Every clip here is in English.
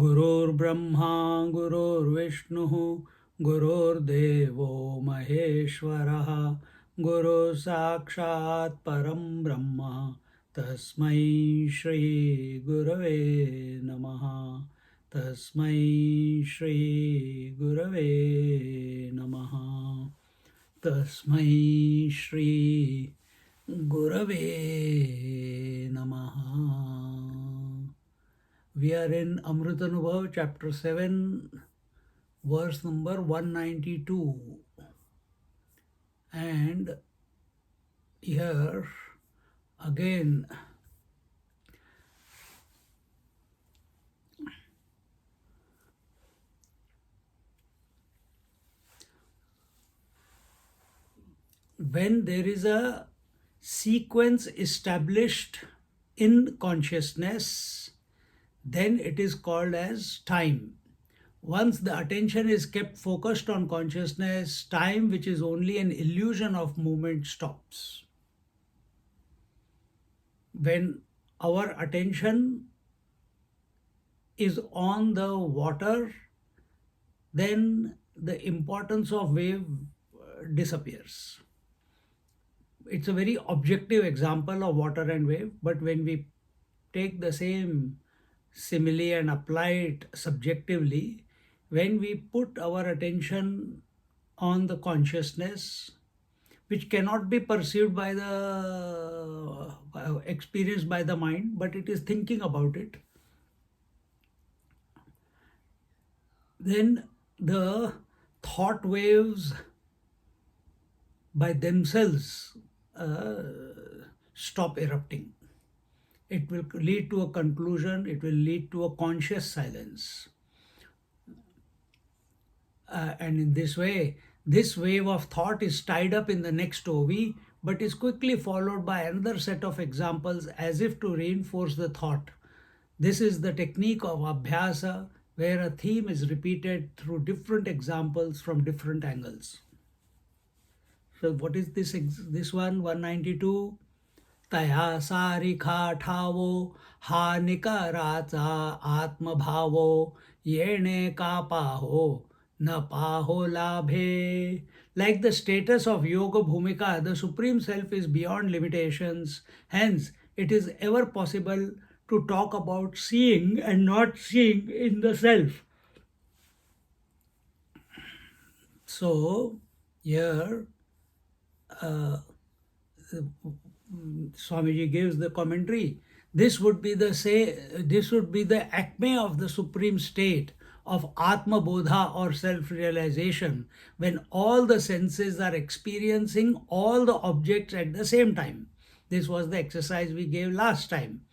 गुरुर्ब्रह्मा गुरुर्विष्णुः गुरुर्देवो महेश्वरः गुरुः साक्षात् परं ब्रह्म तस्मै श्री गुरवे नमः तस्मै श्री गुरवे नमः तस्मै श्री गुरवे नमः. We are in Amrutanubhava, chapter 7, verse number 192. And here again, when there is a sequence established in consciousness, then it is called as time. Once the attention is kept focused on consciousness, time, which is only an illusion of movement, stops. When our attention is on the water, then the importance of wave disappears. It's a very objective example of water and wave, but when we take the same simile and apply it subjectively, when we put our attention on the consciousness, which cannot be perceived by the experienced by the mind, but it is thinking about it, then the thought waves by themselves stop erupting. It will lead to a conclusion, it will lead to a conscious silence. And in this way, this wave of thought is tied up in the next OV, but is quickly followed by another set of examples as if to reinforce the thought. This is the technique of abhyasa, where a theme is repeated through different examples from different angles. So what is this one, 192? तया सारिखा ठावो हा निकराचा आत्मभावो येणे का पाहो न पाहो लाभे. Like the status of Yoga Bhumika, the Supreme Self is beyond limitations. Hence, it is ever possible to talk about seeing and not seeing in the Self. So, here, Swamiji gives the commentary. This would be the acme of the supreme state of Atma Bodha or self-realization, when all the senses are experiencing all the objects at the same time. This was the exercise we gave last time.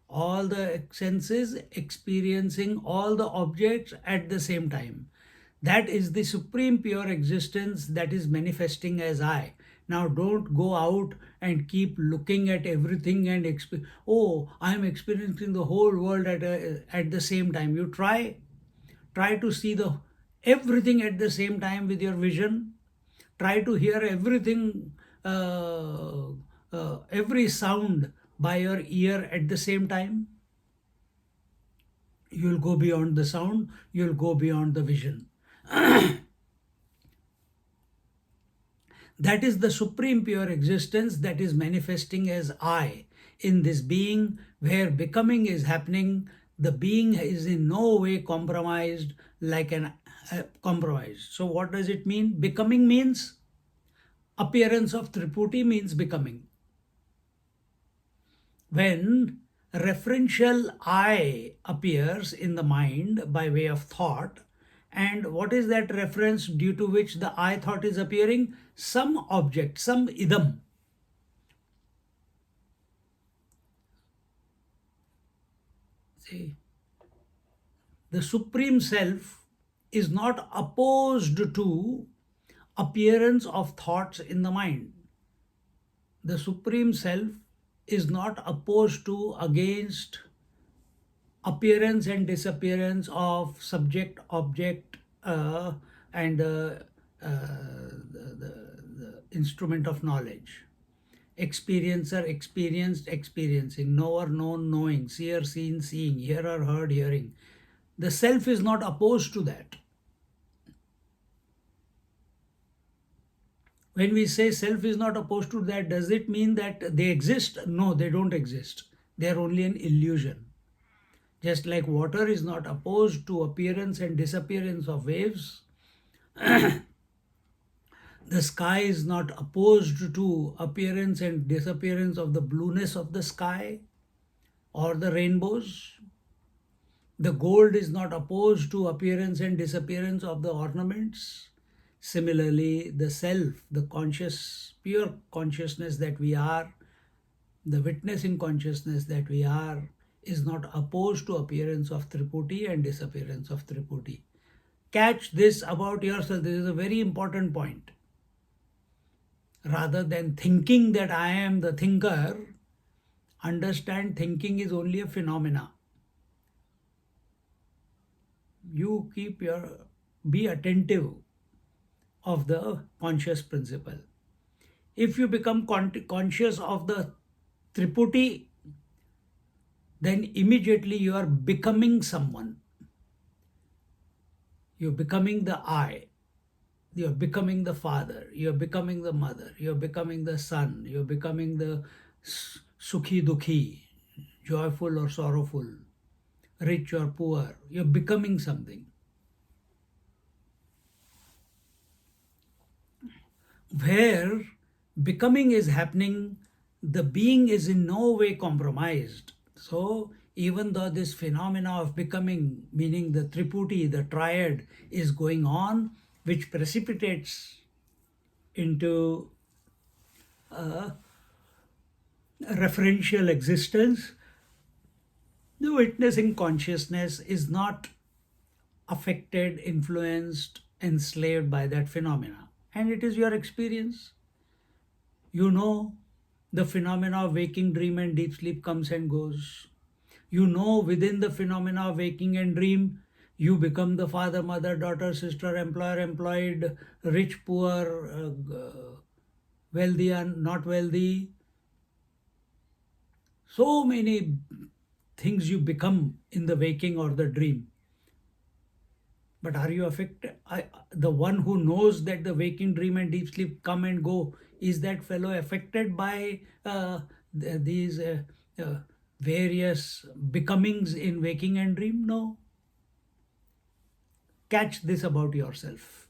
All the senses experiencing all the objects at the same time. That is the supreme pure existence that is manifesting as I. Now don't go out and keep looking at everything and I am experiencing the whole world at the same time. You try to see everything at the same time with your vision. Try to hear everything, every sound by your ear at the same time. You'll go beyond the sound, you'll go beyond the vision. That is the supreme pure existence that is manifesting as I. In this being, where becoming is happening, the being is in no way compromised like an compromised. So what does it mean? Becoming means appearance of Triputi means becoming. When referential I appears in the mind by way of thought, and what is that reference due to which the I thought is appearing? Some object, some idam. See, The Supreme Self is not opposed to appearance of thoughts in the mind. The Supreme Self is not opposed to, against appearance and disappearance of subject, object, and the instrument of knowledge. Experiencer, experienced, experiencing, knower, known, knowing, seer, seen, seeing, hearer, heard, hearing. The self is not opposed to that. When we say self is not opposed to that, does it mean that they exist? No, they don't exist. They are only an illusion. Just like water is not opposed to appearance and disappearance of waves, the sky is not opposed to appearance and disappearance of the blueness of the sky or the rainbows. The gold is not opposed to appearance and disappearance of the ornaments. Similarly, the self, the conscious, pure consciousness that we are, the witnessing consciousness that we are, is not opposed to appearance of Triputi and disappearance of Triputi. Catch this about yourself. This is a very important point. Rather than thinking that I am the thinker, understand thinking is only a phenomena. You be attentive of the conscious principle. If you become conscious of the Triputi, then immediately you are becoming someone. You're becoming the I. You're becoming the father. You're becoming the mother. You're becoming the son. You're becoming the sukhi dukhi, joyful or sorrowful, rich or poor. You're becoming something. Where becoming is happening, the being is in no way compromised. So even though this phenomena of becoming, meaning the Triputi, the Triad, is going on, which precipitates into a referential existence, the witnessing consciousness is not affected, influenced, enslaved by that phenomena. And it is your experience. You know the phenomena of waking, dream, and deep sleep comes and goes. You know within the phenomena of waking and dream, you become the father, mother, daughter, sister, employer, employed, rich, poor, wealthy, and not wealthy. So many things you become in the waking or the dream. But are you affected? The one who knows that the waking, dream, and deep sleep come and go, is that fellow affected by these various becomings in waking and dream? No. Catch this about yourself.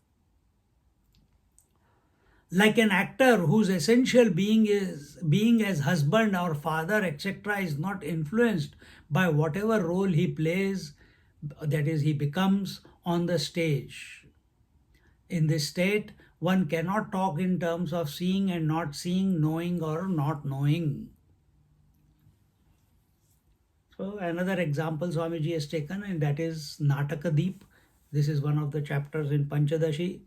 Like an actor whose essential being as husband or father, etc., is not influenced by whatever role he plays, that is, he becomes on the stage. In this state, one cannot talk in terms of seeing and not seeing, knowing or not knowing. So another example Swamiji has taken, and that is Natakadeep. This is one of the chapters in Panchadashi.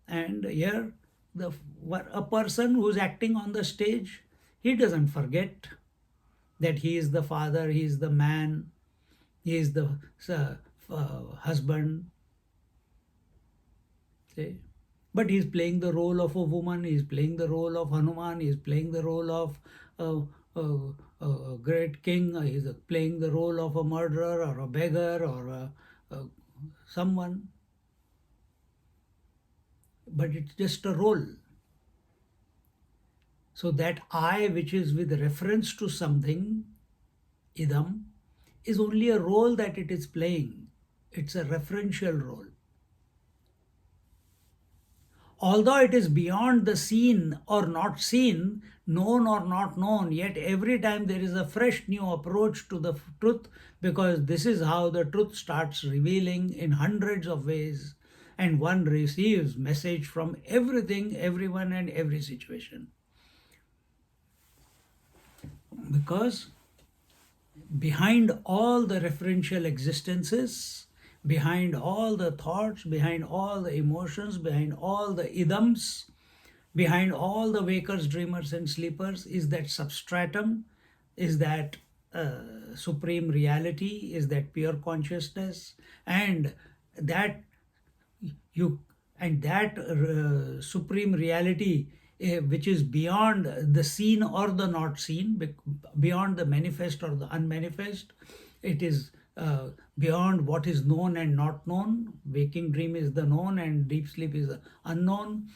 And here, a person who's acting on the stage, he doesn't forget that he is the father, he is the man, he is the husband. See? But he's playing the role of a woman, he's playing the role of Hanuman, he's playing the role of a great king, he's playing the role of a murderer or a beggar or someone. But it's just a role. So that I, which is with reference to something, idam, is only a role that it is playing. It's a referential role. Although it is beyond the seen or not seen, known or not known, yet every time there is a fresh new approach to the truth, because this is how the truth starts revealing in hundreds of ways, and one receives message from everything, everyone, and every situation. Because behind all the referential existences, Behind all the thoughts, behind all the emotions, behind all the idams, behind all the wakers, dreamers, and sleepers is that substratum, is that supreme reality, is that pure consciousness, and that you and that supreme reality, which is beyond the seen or the not seen, beyond the manifest or the unmanifest. It is beyond what is known and not known. Waking dream is the known and deep sleep is the unknown.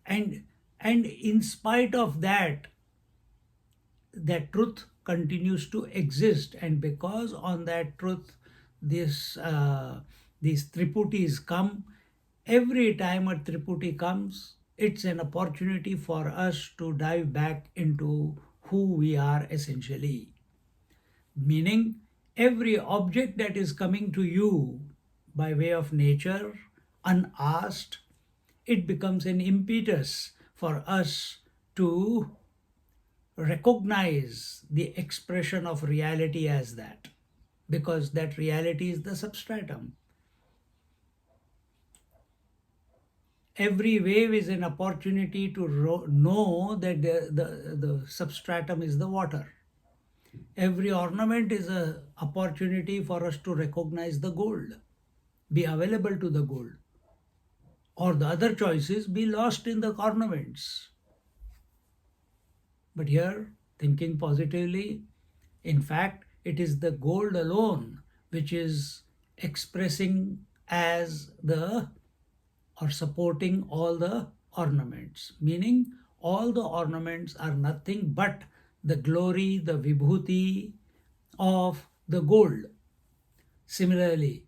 And in spite of that, that truth continues to exist, and because on that truth these triputis come. Every time a triputi comes, it's an opportunity for us to dive back into who we are essentially. Meaning, every object that is coming to you by way of nature, unasked, it becomes an impetus for us to recognize the expression of reality as that, because that reality is the substratum. Every wave is an opportunity to know that the substratum is the water. Every ornament is an opportunity for us to recognize the gold, be available to the gold. Or the other choices, be lost in the ornaments. But here, thinking positively, in fact, it is the gold alone which is expressing as the or supporting all the ornaments, meaning all the ornaments are nothing but the glory, the vibhuti of the gold. Similarly,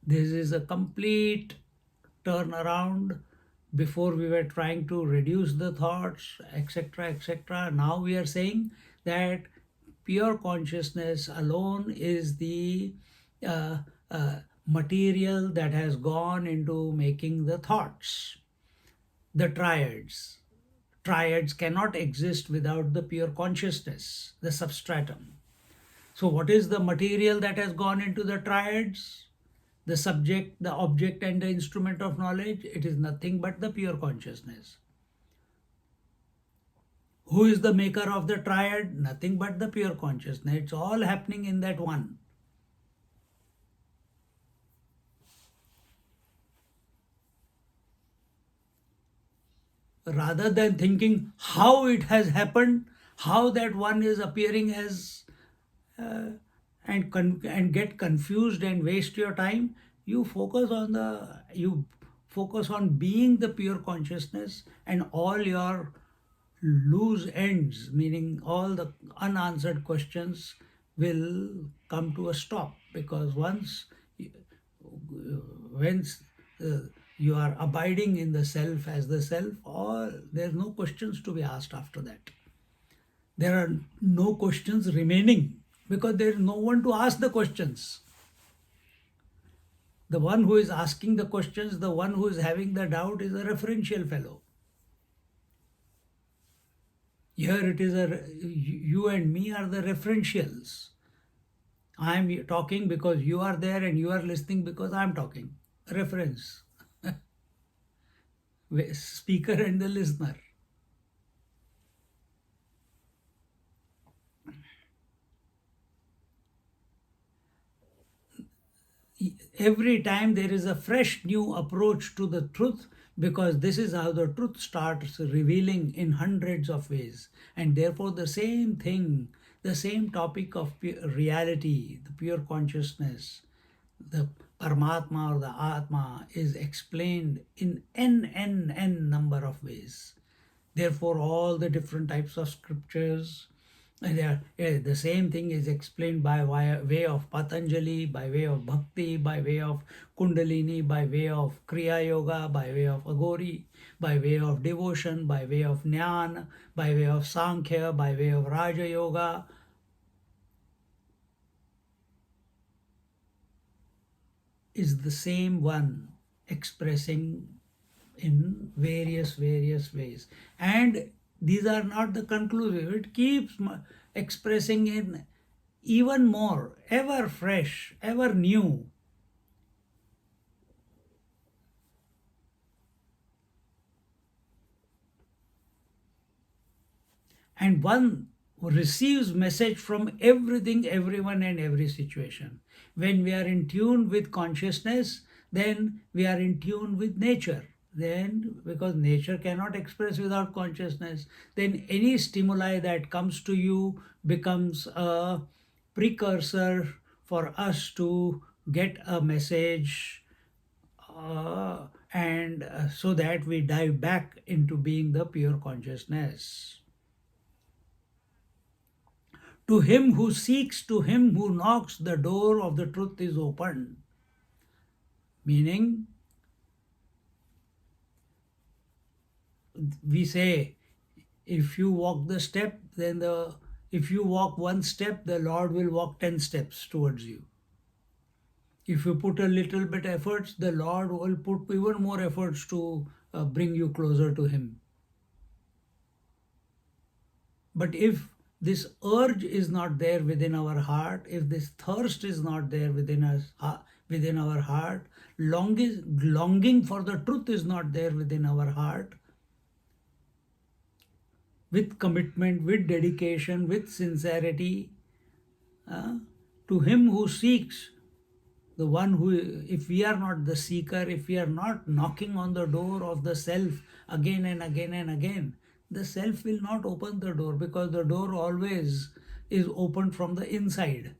this is a complete turnaround. Before we were trying to reduce the thoughts, etc., etc. Now we are saying that pure consciousness alone is the uh, material that has gone into making the thoughts. The triads. Triads cannot exist without the pure consciousness, the substratum. So, what is the material that has gone into the triads? The subject, the object, and the instrument of knowledge. It is nothing but the pure consciousness. Who is the maker of the triad? Nothing but the pure consciousness. It's all happening in that one. Rather than thinking how it has happened, how that one is appearing as uh, and get confused and waste your time, you focus on being the pure consciousness, and all your loose ends, meaning all the unanswered questions, will come to a stop, because once uh, you are abiding in the self as the self, or there's no questions to be asked after that. There are no questions remaining because there is no one to ask the questions. The one who is asking the questions, the one who is having the doubt, is a referential fellow. Here it is you and me are the referentials. I am talking because you are there, and you are listening because I am talking. Reference. Speaker and the listener. Every time there is a fresh new approach to the truth, because this is how the truth starts revealing in hundreds of ways, and therefore the same thing, the same topic of reality, the pure consciousness, the Paramatma or the Atma, is explained in n number of ways. Therefore all the different types of scriptures, the same thing is explained by way of Patanjali, by way of Bhakti, by way of Kundalini, by way of Kriya Yoga, by way of Agori, by way of devotion, by way of Jnana, by way of Sankhya, by way of Raja Yoga. Is the same one expressing in various ways, and these are not the conclusive. It keeps expressing in even more, ever fresh, ever new. and one receives message from everything, everyone, and every situation. When we are in tune with consciousness, then we are in tune with nature. Then, because nature cannot express without consciousness, then any stimuli that comes to you becomes a precursor for us to get a message, and so that we dive back into being the pure consciousness. To him who seeks, to him who knocks, the door of the truth is opened. Meaning, we say, if you walk the step, then if you walk one step, the Lord will walk 10 steps towards you. If you put a little bit efforts, the Lord will put even more efforts to bring you closer to Him. But if this urge is not there within our heart, if this thirst is not there within us, within our heart, longing for the truth is not there within our heart, with commitment, with dedication, with sincerity, to him who seeks, the one who, if we are not the seeker, if we are not knocking on the door of the self again and again and again, the self will not open the door, because the door always is opened from the inside.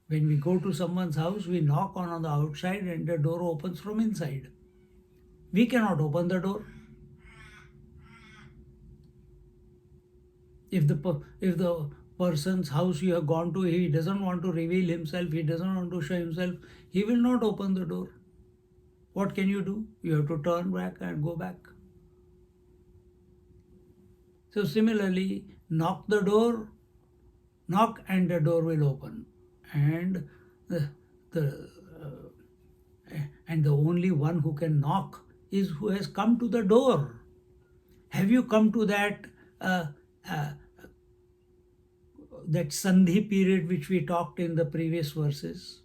When we go to someone's house, we knock on the outside and the door opens from inside. We cannot open the door. If the person's house you have gone to, he doesn't want to reveal himself, he doesn't want to show himself, he will not open the door. What can you do? You have to turn back and go back. So similarly, knock and the door will open. And the only one who can knock is who has come to the door. Have you come to that that sandhi period which we talked in the previous verses?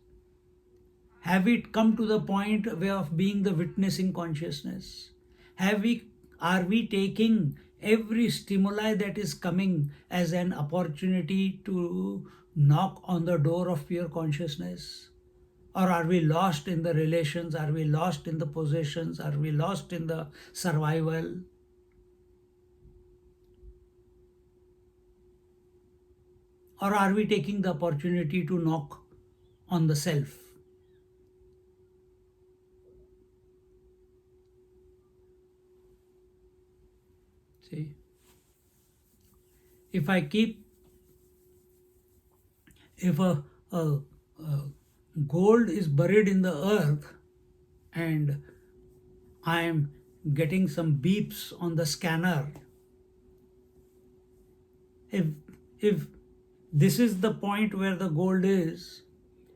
Have we come to the point of being the witnessing consciousness? Are we taking every stimuli that is coming as an opportunity to knock on the door of pure consciousness? Or are we lost in the relations? Are we lost in the possessions? Are we lost in the survival? Or are we taking the opportunity to knock on the self? See, if a gold is buried in the earth and I am getting some beeps on the scanner, if this is the point where the gold is,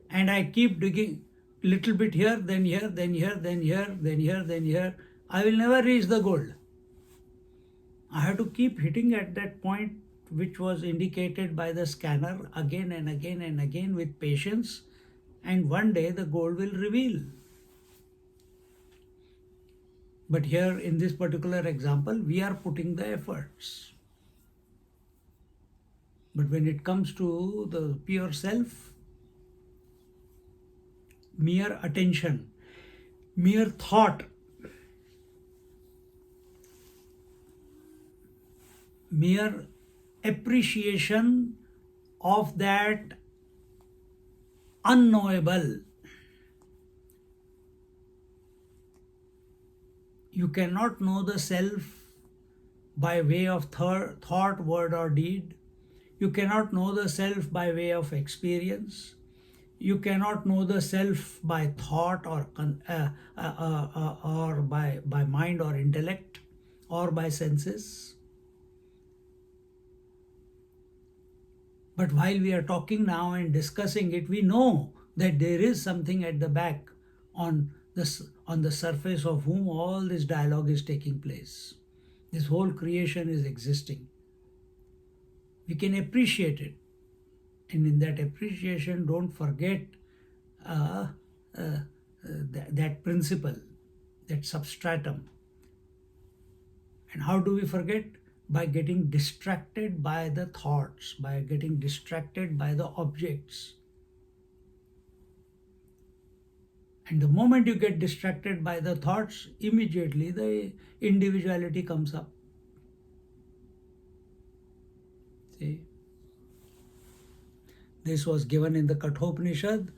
and I keep digging little bit here, then here, then here, then here, then here, then here, I will never reach the gold. I have to keep hitting at that point which was indicated by the scanner again and again and again with patience, and one day the gold will reveal. But here in this particular example, we are putting the efforts. But when it comes to the pure self, mere attention, mere thought, mere appreciation of that unknowable. You cannot know the self by way of thought, word, or deed. You cannot know the self by way of experience. You cannot know the self by thought or by mind or intellect or by senses. But while we are talking now and discussing it, we know that there is something at the back on the surface of whom all this dialogue is taking place. This whole creation is existing. We can appreciate it. And in that appreciation, don't forget that principle, that substratum. And how do we forget? by getting distracted by the thoughts, by getting distracted by the objects. And the moment you get distracted by the thoughts, immediately the individuality comes up. See, this was given in the Kathopanishad.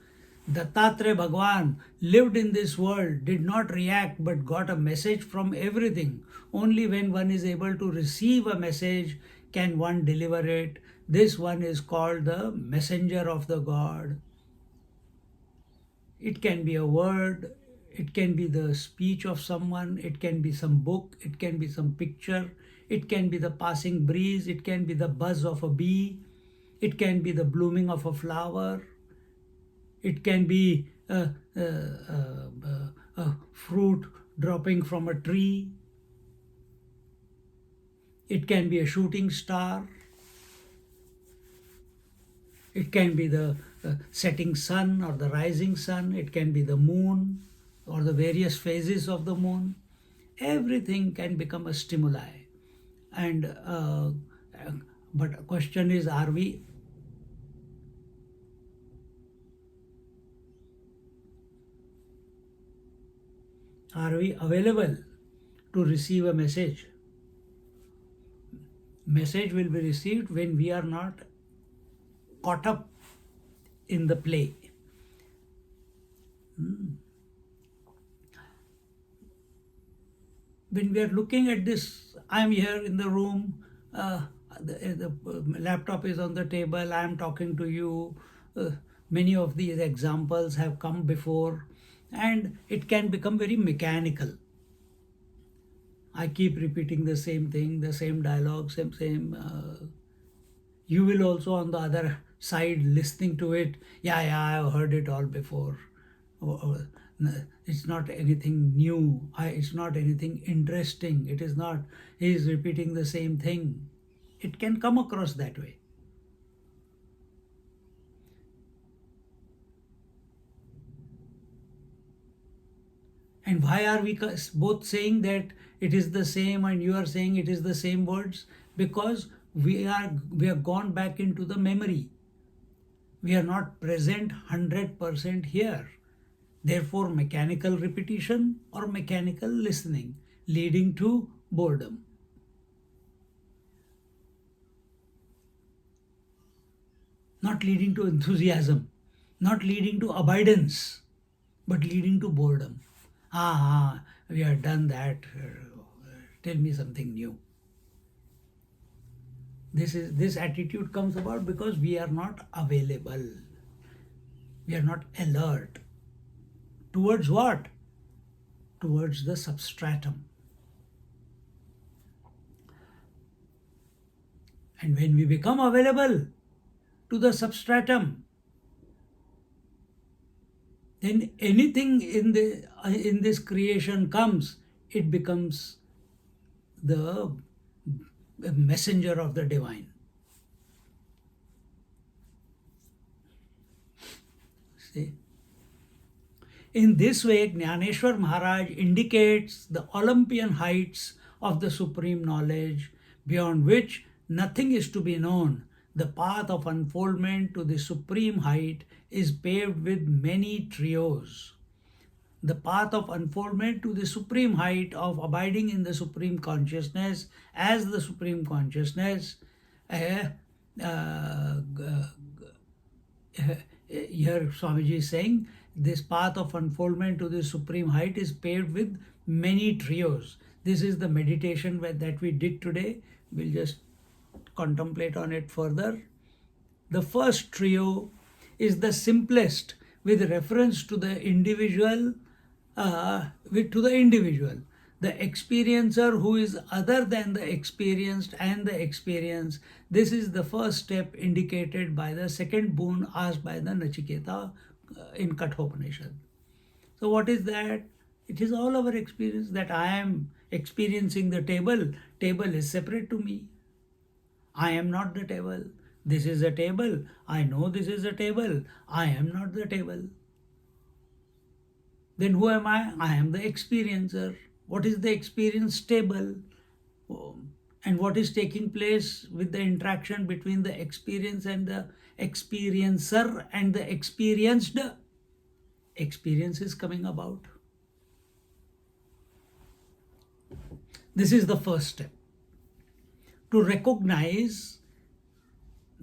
Dattatreya Bhagwan lived in this world, did not react, but got a message from everything. Only when one is able to receive a message can one deliver it. This one is called the messenger of the God. It can be a word, it can be the speech of someone, it can be some book, it can be some picture, it can be the passing breeze, it can be the buzz of a bee, it can be the blooming of a flower, it can be a fruit dropping from a tree, it can be a shooting star, it can be the setting sun or the rising sun, it can be the moon or the various phases of the moon. Everything can become a stimuli. And but the question is, are we available to receive a message? Message will be received when we are not caught up in the play. When we are looking at this, I'm here in the room, the laptop is on the table, I'm talking to you. Many of these examples have come before, and it can become very mechanical. I keep repeating the same thing, the same dialogue, same. You will also, on the other side, listening to it, yeah, I've heard it all before. It's not anything new. It's not anything interesting. It is not, he is repeating the same thing. It can come across that way. And why are we both saying that it is the same and you are saying it is the same words? Because we have gone back into the memory. We are not present 100% here. Therefore, mechanical repetition or mechanical listening leading to boredom. Not leading to enthusiasm, not leading to abidance, but leading to boredom. We have done that. Tell me something new. This attitude comes about because we are not available. We are not alert. Towards what? Towards the substratum. And when we become available to the substratum, then anything in this creation comes, it becomes the messenger of the divine. See? In this way, Jnaneshwar Maharaj indicates the Olympian heights of the supreme knowledge, beyond which nothing is to be known. The path of unfoldment to the supreme height is paved with many trios. The path of unfoldment to the supreme height of abiding in the supreme consciousness as the supreme consciousness, here Swamiji is saying, this path of unfoldment to the supreme height is paved with many trios. This is the meditation that we did today. We'll just contemplate on it further. The first trio is the simplest with reference to the individual, the experiencer who is other than the experienced and the experience. This is the first step indicated by the second boon asked by the Nachiketa in Kathopanishad. So what is that? It is all our experience that I am experiencing the table. Table is separate to me. I am not the table. This is a table. I know this is a table. I am not the table. Then who am I? I am the experiencer. What is the experience table? And what is taking place with the interaction between the experience and the experiencer and the experienced? Experience is coming about. This is the first step. To recognize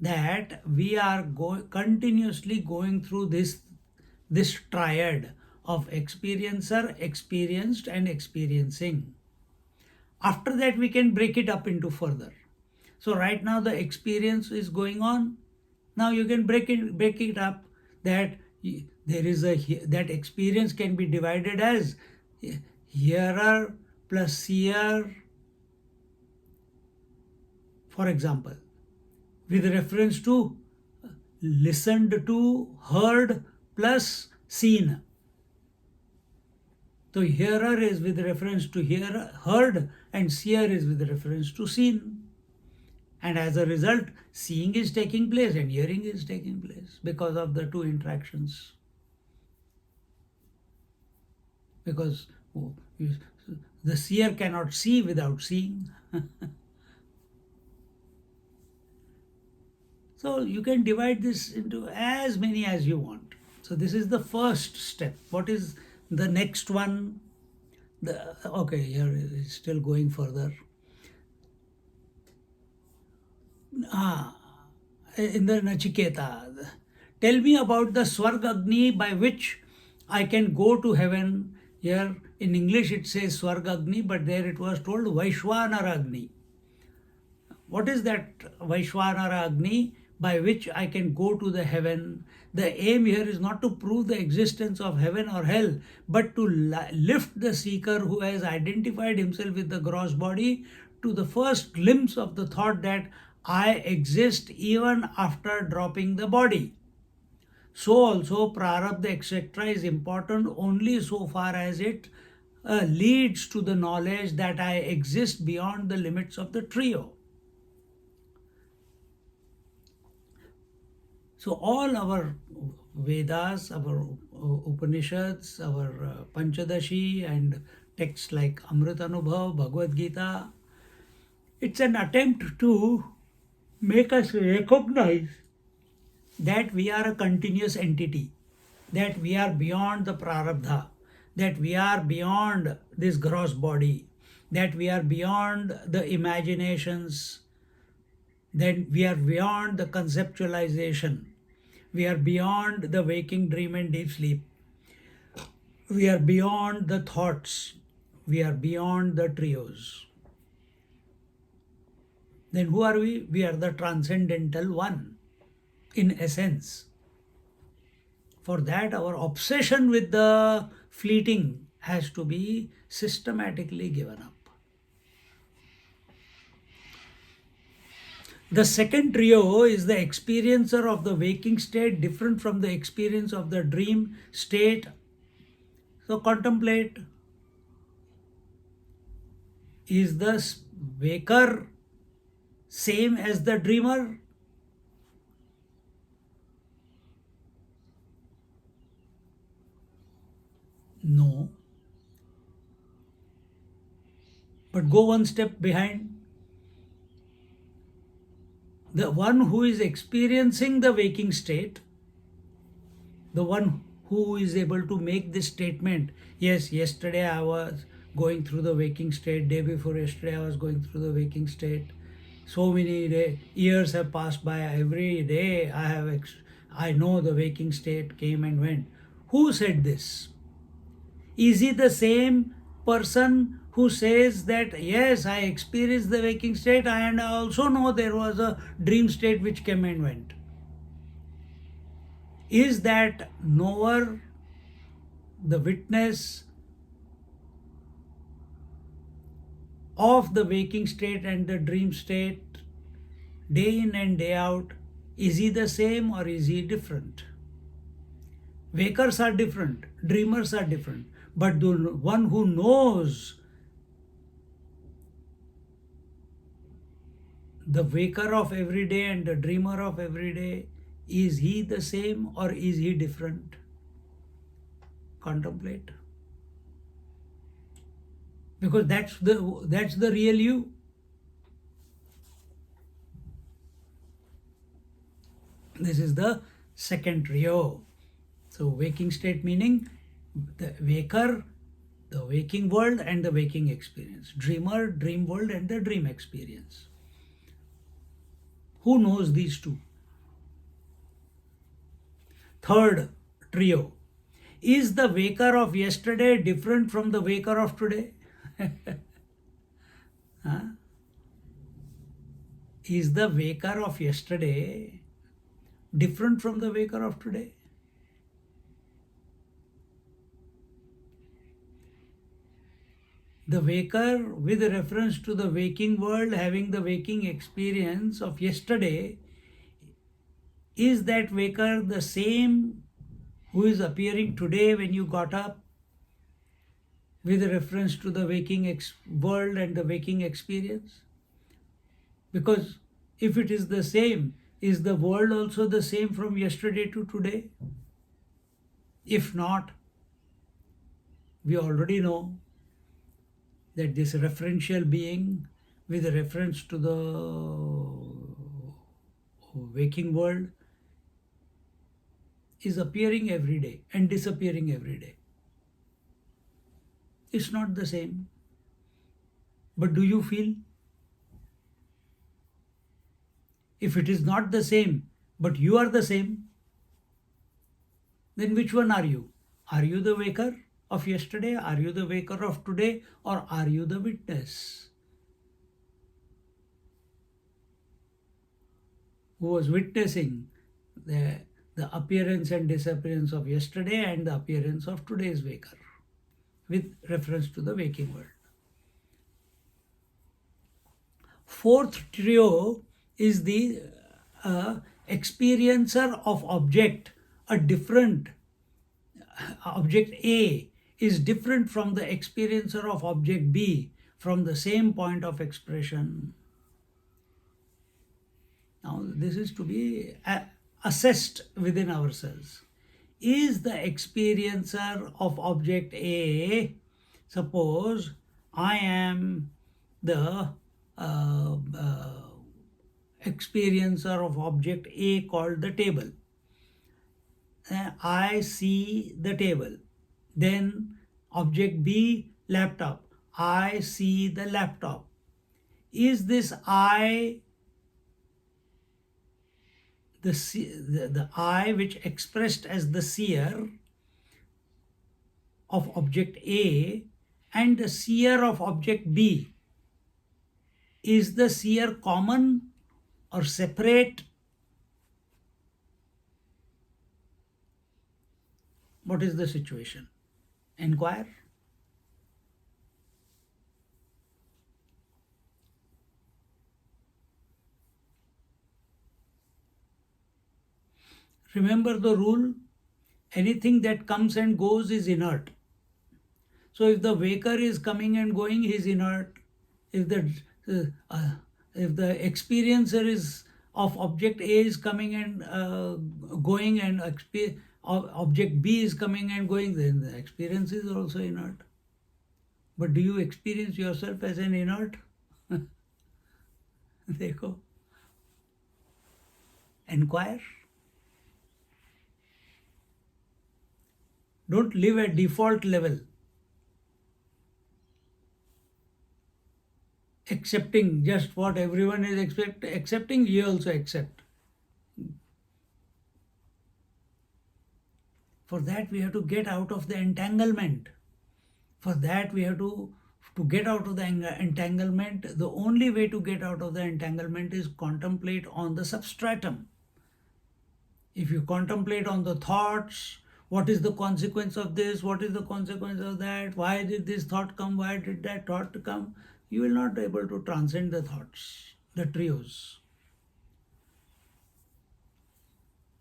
that we are continuously going through this triad of experiencer, experienced, and experiencing. After that, we can break it up into further. So right now the experience is going on. Now you can break it up, that there is that experience can be divided as hearer plus seer, for example, with reference to listened to, heard plus seen. So hearer is with reference to heard, and seer is with reference to seen. And as a result, seeing is taking place and hearing is taking place because of the two interactions. Because the seer cannot see without seeing. So you can divide this into as many as you want. So this is the first step. What is the next one? Okay, here it's still going further. In the Nachiketa, tell me about the Swarg Agni by which I can go to heaven. Here in English it says Swarg Agni, but there it was told Vaishwanara Agni. What is that Vaishwanara Agni by which I can go to the heaven? The aim here is not to prove the existence of heaven or hell, but to lift the seeker who has identified himself with the gross body to the first glimpse of the thought that I exist even after dropping the body. So also prarabdha etc. is important only so far as it leads to the knowledge that I exist beyond the limits of the trio. So all our Vedas, our Upanishads, our Panchadashi and texts like Amrutanubhava, Bhagavad Gita, it's an attempt to make us recognize that we are a continuous entity, that we are beyond the prarabdha, that we are beyond this gross body, that we are beyond the imaginations, that we are beyond the conceptualization, we are beyond the waking dream and deep sleep, we are beyond the thoughts, we are beyond the trios. Then who are we? We are the transcendental one, in essence. For that, our obsession with the fleeting has to be systematically given up. The second trio is the experiencer of the waking state, different from the experience of the dream state. So contemplate. Is the waker same as the dreamer? No. But go one step behind. The one who is experiencing the waking state, the one who is able to make this statement, yes, yesterday I was going through the waking state, day before yesterday I was going through the waking state, so many years have passed by, every day I know the waking state came and went. Who said this? Is he the same person who says that yes, I experienced the waking state and I also know there was a dream state which came and went? Is that knower, the witness of the waking state and the dream state, day in and day out, is he the same or is he different? Wakers are different, dreamers are different, but the one who knows the waker of every day and the dreamer of every day, is he the same or is he different? Contemplate. Because that's the real you. This is the second trio. So waking state meaning the waker, the waking world and the waking experience. Dreamer, dream world and the dream experience. Who knows these two? Third trio. Is the waker of yesterday different from the waker of today? Huh? Is the waker of yesterday different from the waker of today? The waker, with reference to the waking world having the waking experience of yesterday, is that waker the same who is appearing today when you got up, with reference to the waking world and the waking experience? Because if it is the same, is the world also the same from yesterday to today? If not, we already know that this referential being with reference to the waking world is appearing every day and disappearing every day. It's not the same. But do you feel? If it is not the same, but you are the same, then which one are you? Are you the waker of yesterday? Are you the waker of today? Or are you the witness who was witnessing the appearance and disappearance of yesterday and the appearance of today's waker with reference to the waking world? Fourth trio is the experiencer of object. A different object A is different from the experiencer of object B from the same point of expression. Now, this is to be assessed within ourselves. Is the experiencer of object A, suppose I am the experiencer of object A called the table. I see the table. Then object B, laptop. I see the laptop. Is this I, the I which expressed as the seer of object A and the seer of object B, is the seer common or separate? What is the situation? Inquire. Remember the rule, anything that comes and goes is inert. So if the waker is coming and going, he is inert. If the experiencer is of object A is coming and going, and object B is coming and going, then the experience is also inert. But do you experience yourself as an inert? Dekho. Inquire. Don't live at default level, accepting just what everyone is accepting, you also accept. For that we have to get out of the entanglement. For that we have to get out of the entanglement. The only way to get out of the entanglement is contemplate on the substratum. If you contemplate on the thoughts, what is the consequence of this? What is the consequence of that? Why did this thought come? Why did that thought come? You will not be able to transcend the thoughts, the trios.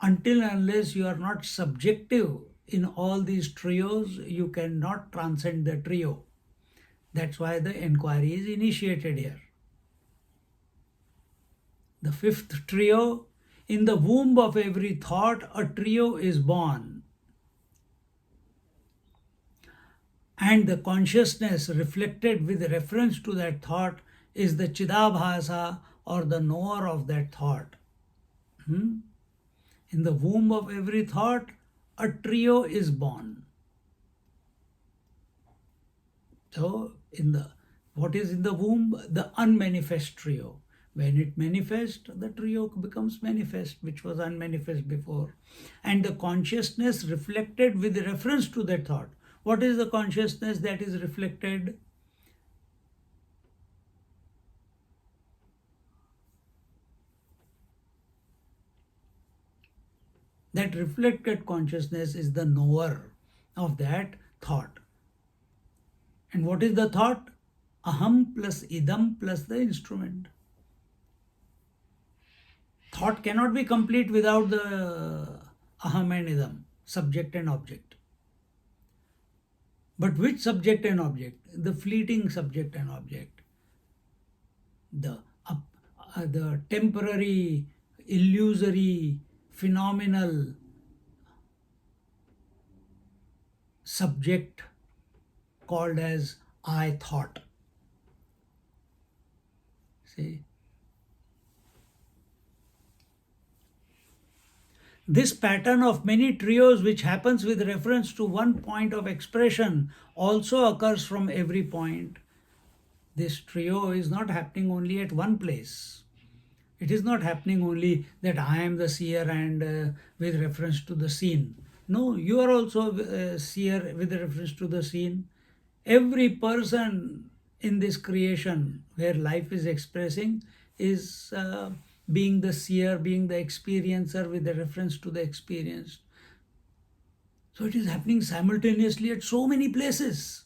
Until and unless you are not subjective in all these trios, you cannot transcend the trio. That's why the inquiry is initiated here. The fifth trio, in the womb of every thought, a trio is born. And the consciousness reflected with reference to that thought is the Chidabhasa, or the knower of that thought. In the womb of every thought, a trio is born. So, what is in the womb? The unmanifest trio. When it manifests, the trio becomes manifest, which was unmanifest before. And the consciousness reflected with reference to that thought. What is the consciousness that is reflected? That reflected consciousness is the knower of that thought. And what is the thought? Aham plus idam plus the instrument. Thought cannot be complete without the aham and idam, subject and object. But which subject and object? The fleeting subject and object. The temporary, illusory, phenomenal subject called as I thought. See? This pattern of many trios, which happens with reference to one point of expression, also occurs from every point. This trio is not happening only at one place. It is not happening only that I am the seer and with reference to the scene. No, you are also a seer with reference to the scene. Every person in this creation where life is expressing is being the seer, being the experiencer with the reference to the experienced. So it is happening simultaneously at so many places.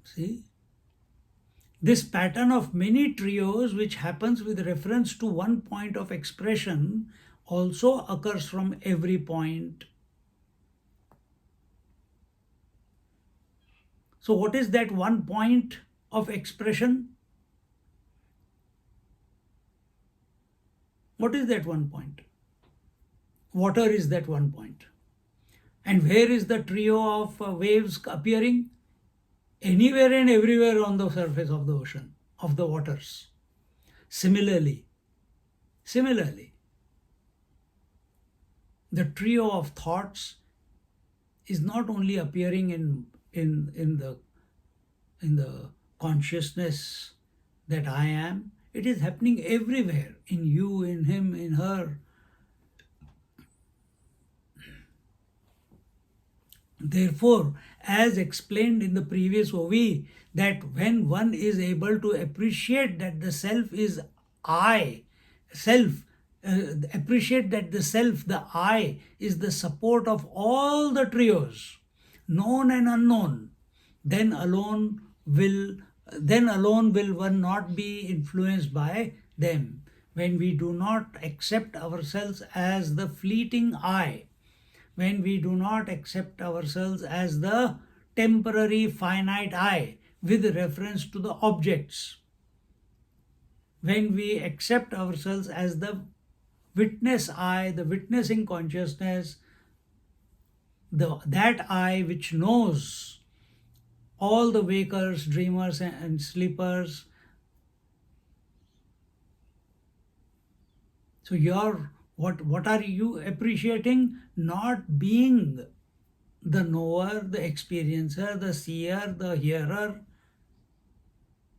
See? This pattern of many trios, which happens with reference to one point of expression, also occurs from every point. So what is that one point of expression? What is that one point? Water is that one point. And where is the trio of waves appearing? Anywhere and everywhere on the surface of the ocean, of the waters. Similarly, the trio of thoughts is not only appearing in the consciousness that I am, it is happening everywhere, in you, in him, in her. Therefore, as explained in the previous OV, that when one is able to appreciate that the self is I, appreciate that the self, the I, is the support of all the trios, known and unknown, then alone will one not be influenced by them. When we do not accept ourselves as the fleeting I, when we do not accept ourselves as the temporary finite I with reference to the objects, when we accept ourselves as the witness I, the witnessing consciousness, that I which knows all the wakers, dreamers, and sleepers. So what are you appreciating? Not being the knower, the experiencer, the seer, the hearer.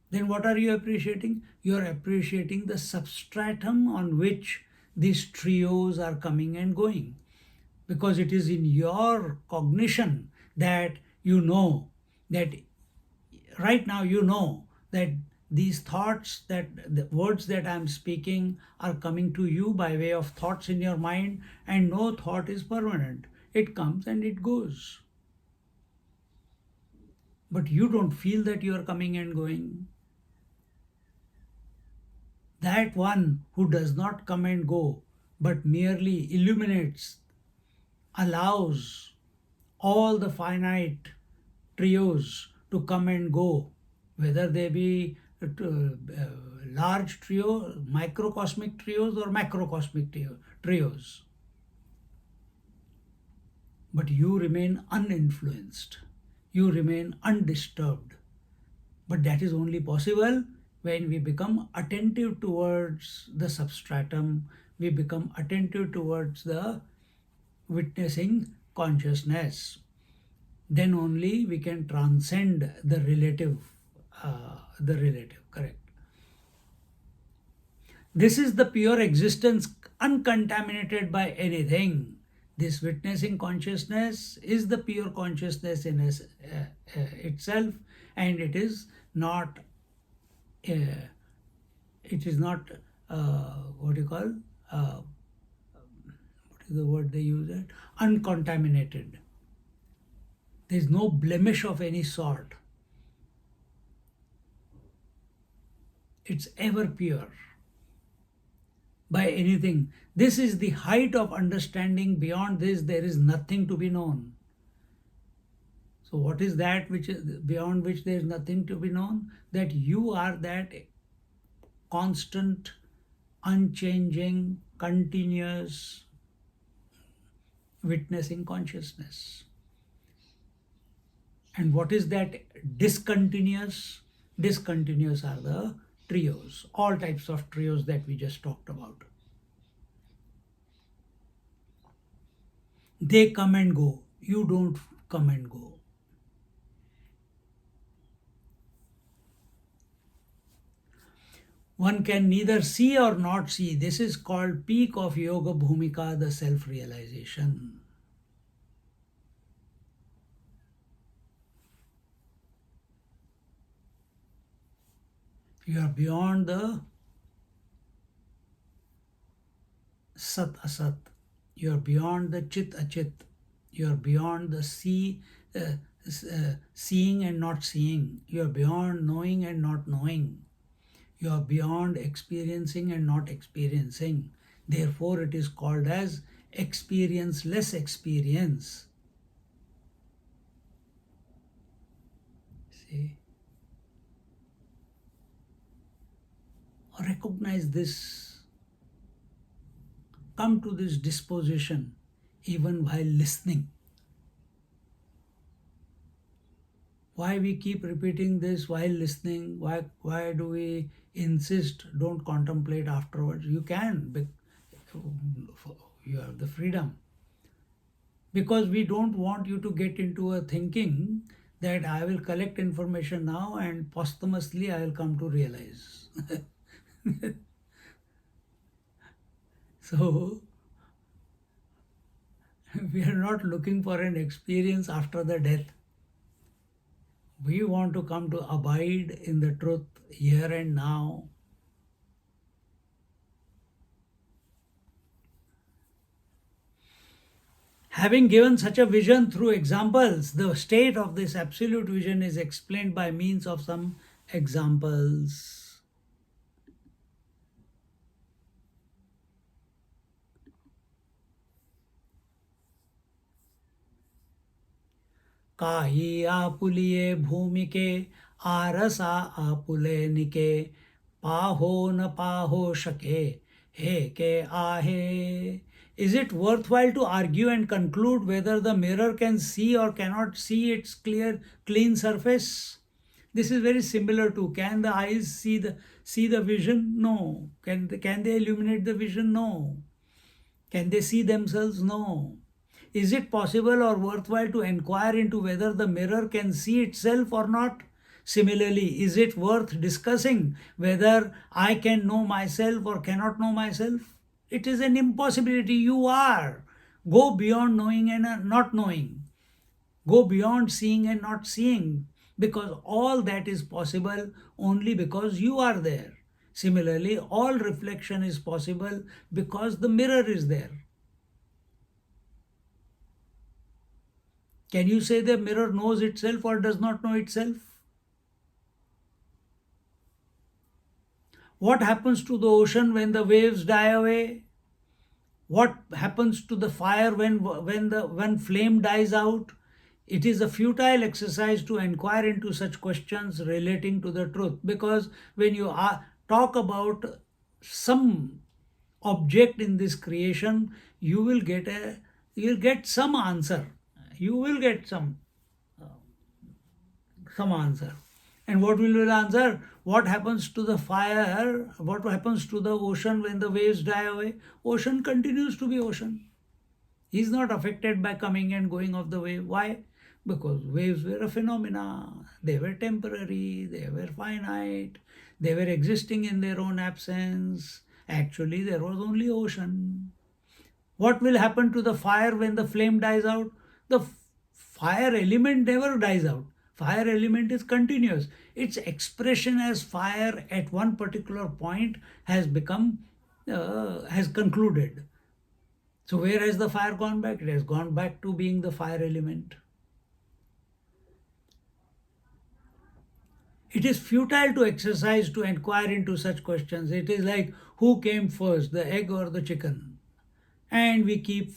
Then what are you appreciating? You are appreciating the substratum on which these trios are coming and going. Because it is in your cognition that you know that right now you know that these thoughts, that the words that I am speaking are coming to you by way of thoughts in your mind, and no thought is permanent. It comes and it goes. But you don't feel that you are coming and going. That one who does not come and go, but merely illuminates, allows all the finite trios to come and go, whether they be large trio, microcosmic trios, or macrocosmic trios. But you remain uninfluenced. You remain undisturbed. But that is only possible when we become attentive towards the substratum, we become attentive towards the witnessing consciousness. Then only we can transcend the relative, correct. This is the pure existence uncontaminated by anything. This witnessing consciousness is the pure consciousness in itself, and it is not, uh, what do you call, what is the word they use it? Uncontaminated. There is no blemish of any sort. It's ever pure by anything. This is the height of understanding. Beyond this, there is nothing to be known. So what is that which is beyond which there is nothing to be known? That you are that constant, unchanging, continuous witnessing consciousness. And what is that discontinuous? Discontinuous are the trios, all types of trios that we just talked about. They come and go. You don't come and go. One can neither see or not see. This is called peak of Yoga Bhumika, the self-realization. You are beyond the Sat Asat. You are beyond the Chit Achit. You are beyond the seeing and not seeing. You are beyond knowing and not knowing. You are beyond experiencing and not experiencing. Therefore, it is called as experienceless experience. See? Recognize this. Come to this disposition even while listening. Why we keep repeating this while listening? Why do we insist don't contemplate afterwards? You can. You have the freedom. Because we don't want you to get into a thinking that I will collect information now and posthumously I will come to realize. So, we are not looking for an experience after the death. We want to come to abide in the truth here and now. Having given such a vision through examples, the state of this absolute vision is explained by means of some examples. काही आपुलिये भूमि के आरसा आपुले निके पाहो न पाहो शके हे के आहे. Is it worthwhile to argue and conclude whether the mirror can see or cannot see its clean surface? This is very similar to, can the eyes see the vision? No. Can they illuminate the vision? No. Can they see themselves? No. Is it possible or worthwhile to inquire into whether the mirror can see itself or not? Similarly, is it worth discussing whether I can know myself or cannot know myself? It is an impossibility. You are. Go beyond knowing and not knowing. Go beyond seeing and not seeing, because all that is possible only because you are there. Similarly, all reflection is possible because the mirror is there. Can you say the mirror knows itself or does not know itself? What happens to the ocean when the waves die away? What happens to the fire when flame dies out? It is a futile exercise to inquire into such questions relating to the truth, because when you talk about some object in this creation, you will get some answer. You will get some answer. And what will you answer? What happens to the fire? What happens to the ocean when the waves die away? Ocean continues to be ocean. He is not affected by coming and going of the wave. Why? Because waves were a phenomena. They were temporary. They were finite. They were existing in their own absence. Actually, there was only ocean. What will happen to the fire when the flame dies out? The fire element never dies out. Fire element is continuous. Its expression as fire at one particular point has has concluded. So where has the fire gone back? It has gone back to being the fire element. It is futile to exercise to inquire into such questions. It is like who came first, the egg or the chicken? And we keep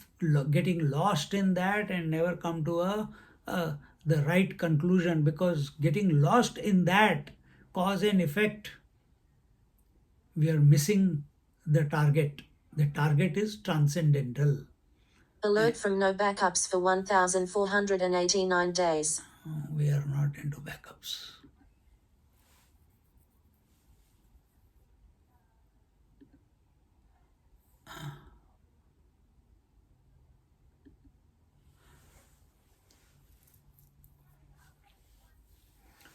getting lost in that and never come to the right conclusion, because getting lost in that cause and effect, we are missing the target. The target is transcendental. Alert from no backups for 1,489 days. We are not into backups.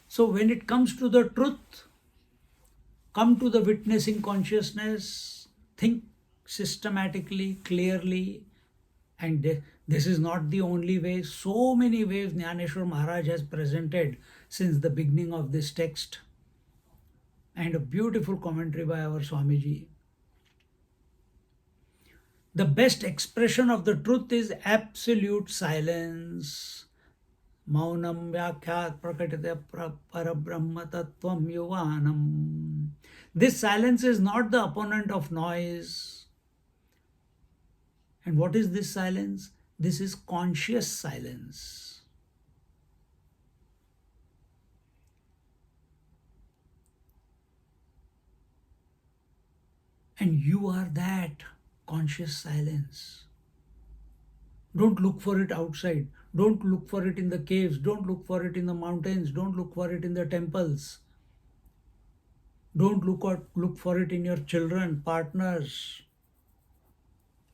So when it comes to the truth, come to the witnessing consciousness, think systematically, clearly, and this is not the only way. So many ways Jnaneshwar Maharaj has presented since the beginning of this text, and a beautiful commentary by our Swamiji. The best expression of the truth is absolute silence. Maunam vyakhyat prakatite parabrahma tattvam yuvanam. This silence is not the opponent of noise. And what is this silence? This is conscious silence. And you are that conscious silence. Don't look for it outside. Don't look for it in the caves. Don't look for it in the mountains. Don't look for it in the temples. Don't look for it in your children, partners,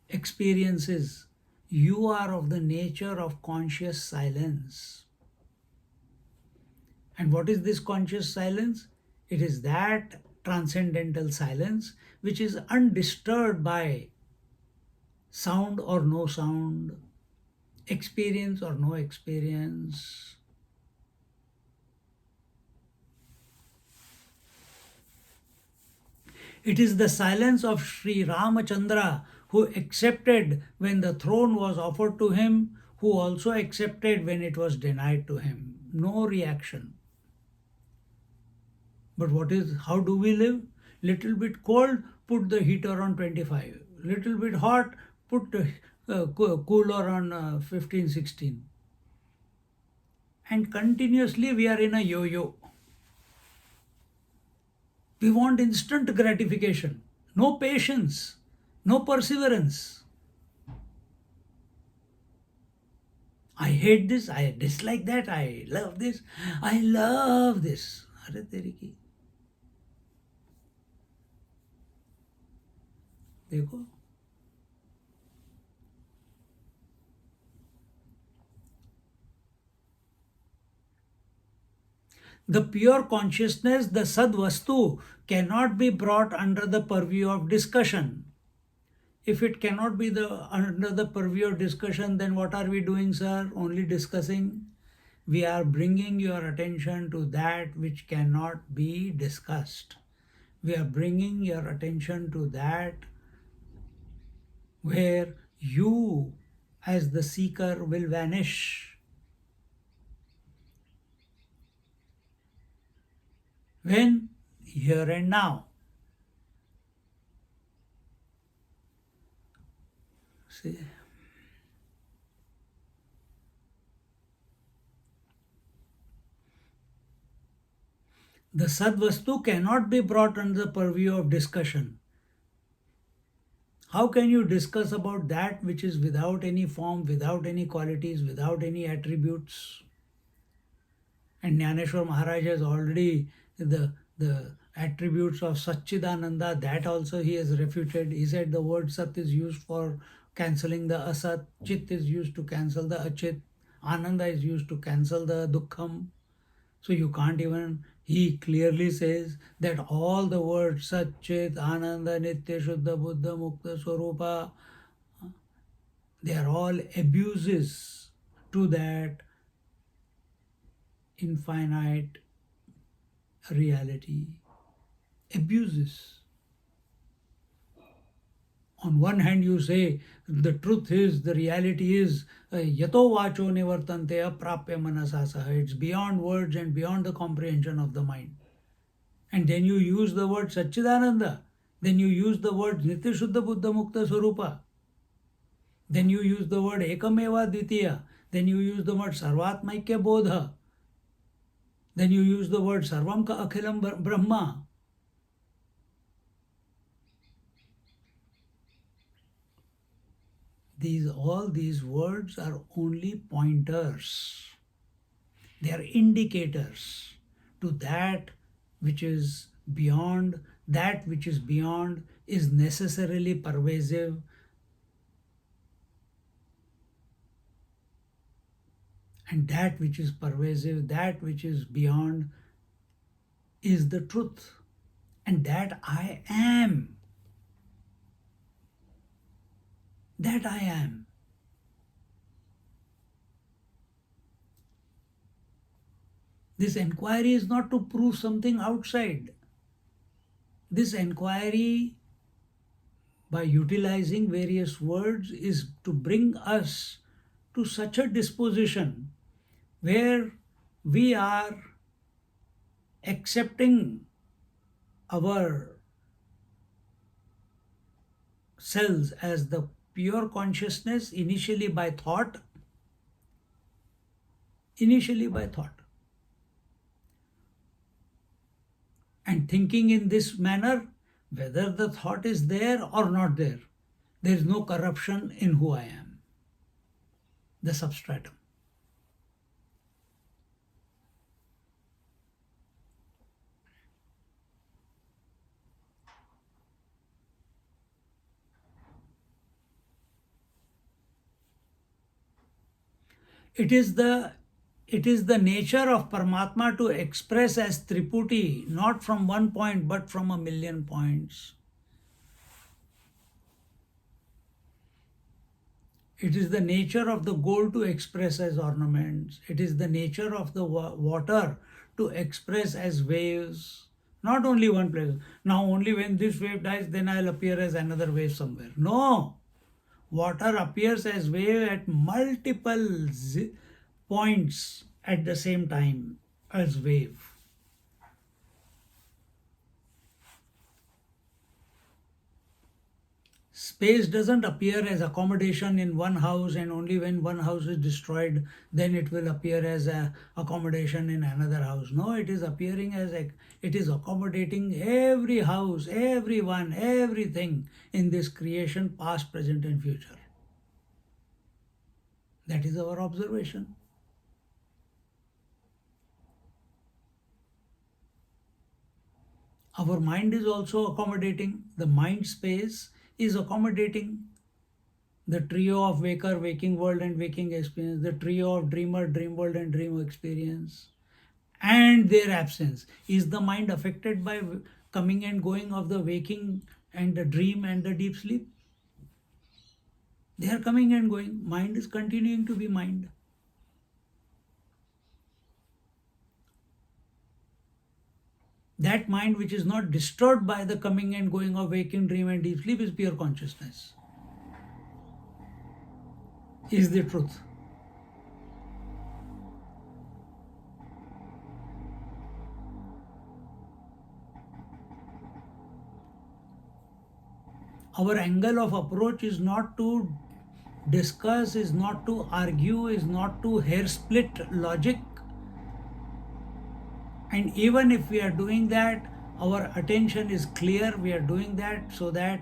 experiences. You are of the nature of conscious silence. And what is this conscious silence? It is that transcendental silence which is undisturbed by sound or no sound, experience or no experience. It is the silence of Sri Ramachandra, who accepted when the throne was offered to him, who also accepted when it was denied to him. No reaction. But how do we live? Little bit cold, put the heater on 25. Little bit hot, put the cooler on 15, 16. And continuously we are in a yo-yo. We want instant gratification, no patience, no perseverance. I hate this, I dislike that, I love this, I love this. अरे तेरी की देखो, the pure consciousness, the Sadvastu, cannot be brought under the purview of discussion. If it cannot be under the purview of discussion, then what are we doing, sir? Only discussing? We are bringing your attention to that which cannot be discussed. We are bringing your attention to that where you, as the seeker, will vanish. When? Here and now. See? The Sadvastu cannot be brought under the purview of discussion. How can you discuss about that which is without any form, without any qualities, without any attributes? And Jnaneshwar Maharaj has already the attributes of Satchidananda, that also he has refuted. He said the word Sat is used for cancelling the Asat, Chit is used to cancel the Achit, Ananda is used to cancel the Dukkham. So you can't even, he clearly says that all the words Sat, Chit, Ananda, Nitya, Shuddha, Buddha, Mukta, Swarupa, they are all abuses to that infinite reality. Abuses. On one hand, you say the truth is, the reality is, yato vacho nivartante aprapya manasasaha. It's beyond words and beyond the comprehension of the mind. And then you use the word Satchidananda. Then you use the word Nitya Shuddha Buddha Mukta Swarupa. Then you use the word Ekameva Dvitiya. Then you use the word Sarvatmaikya Bodha. Then you use the word Sarvam Ka Akhilam Brahma. All these words are only pointers. They are indicators to that which is beyond. That which is beyond is necessarily pervasive. And that which is pervasive, that which is beyond, is the truth. And that I am. That I am. This inquiry is not to prove something outside. This inquiry, by utilizing various words, is to bring us to such a disposition where we are accepting our selves as the pure consciousness, initially by thought. And thinking in this manner, whether the thought is there or not there is no corruption in who I am, the substratum. It is the nature of Paramatma to express as Triputi, not from one point but from a million points. It is the nature of the gold to express as ornaments. It is the nature of the water to express as waves. Not only one place. Now only when this wave dies, then I'll appear as another wave somewhere. No! Water appears as wave at multiple points at the same time as wave. Space doesn't appear as accommodation in one house, and only when one house is destroyed, then it will appear as a accommodation in another house. No, it is appearing as it is accommodating every house, everyone, everything in this creation, past, present, and future. That is our observation. Our mind is also accommodating. The mind space is accommodating the trio of waker, waking world, and waking experience, the trio of dreamer, dream world, and dream experience, and their absence. Is the mind affected by coming and going of the waking and the dream and the deep sleep? They are coming and going. Mind is continuing to be mind. That mind which is not disturbed by the coming and going of waking, dream, and deep sleep is pure consciousness, is the truth. Our angle of approach is not to discuss, is not to argue, is not to hair split logic. And even if we are doing that, our attention is clear. We are doing that so that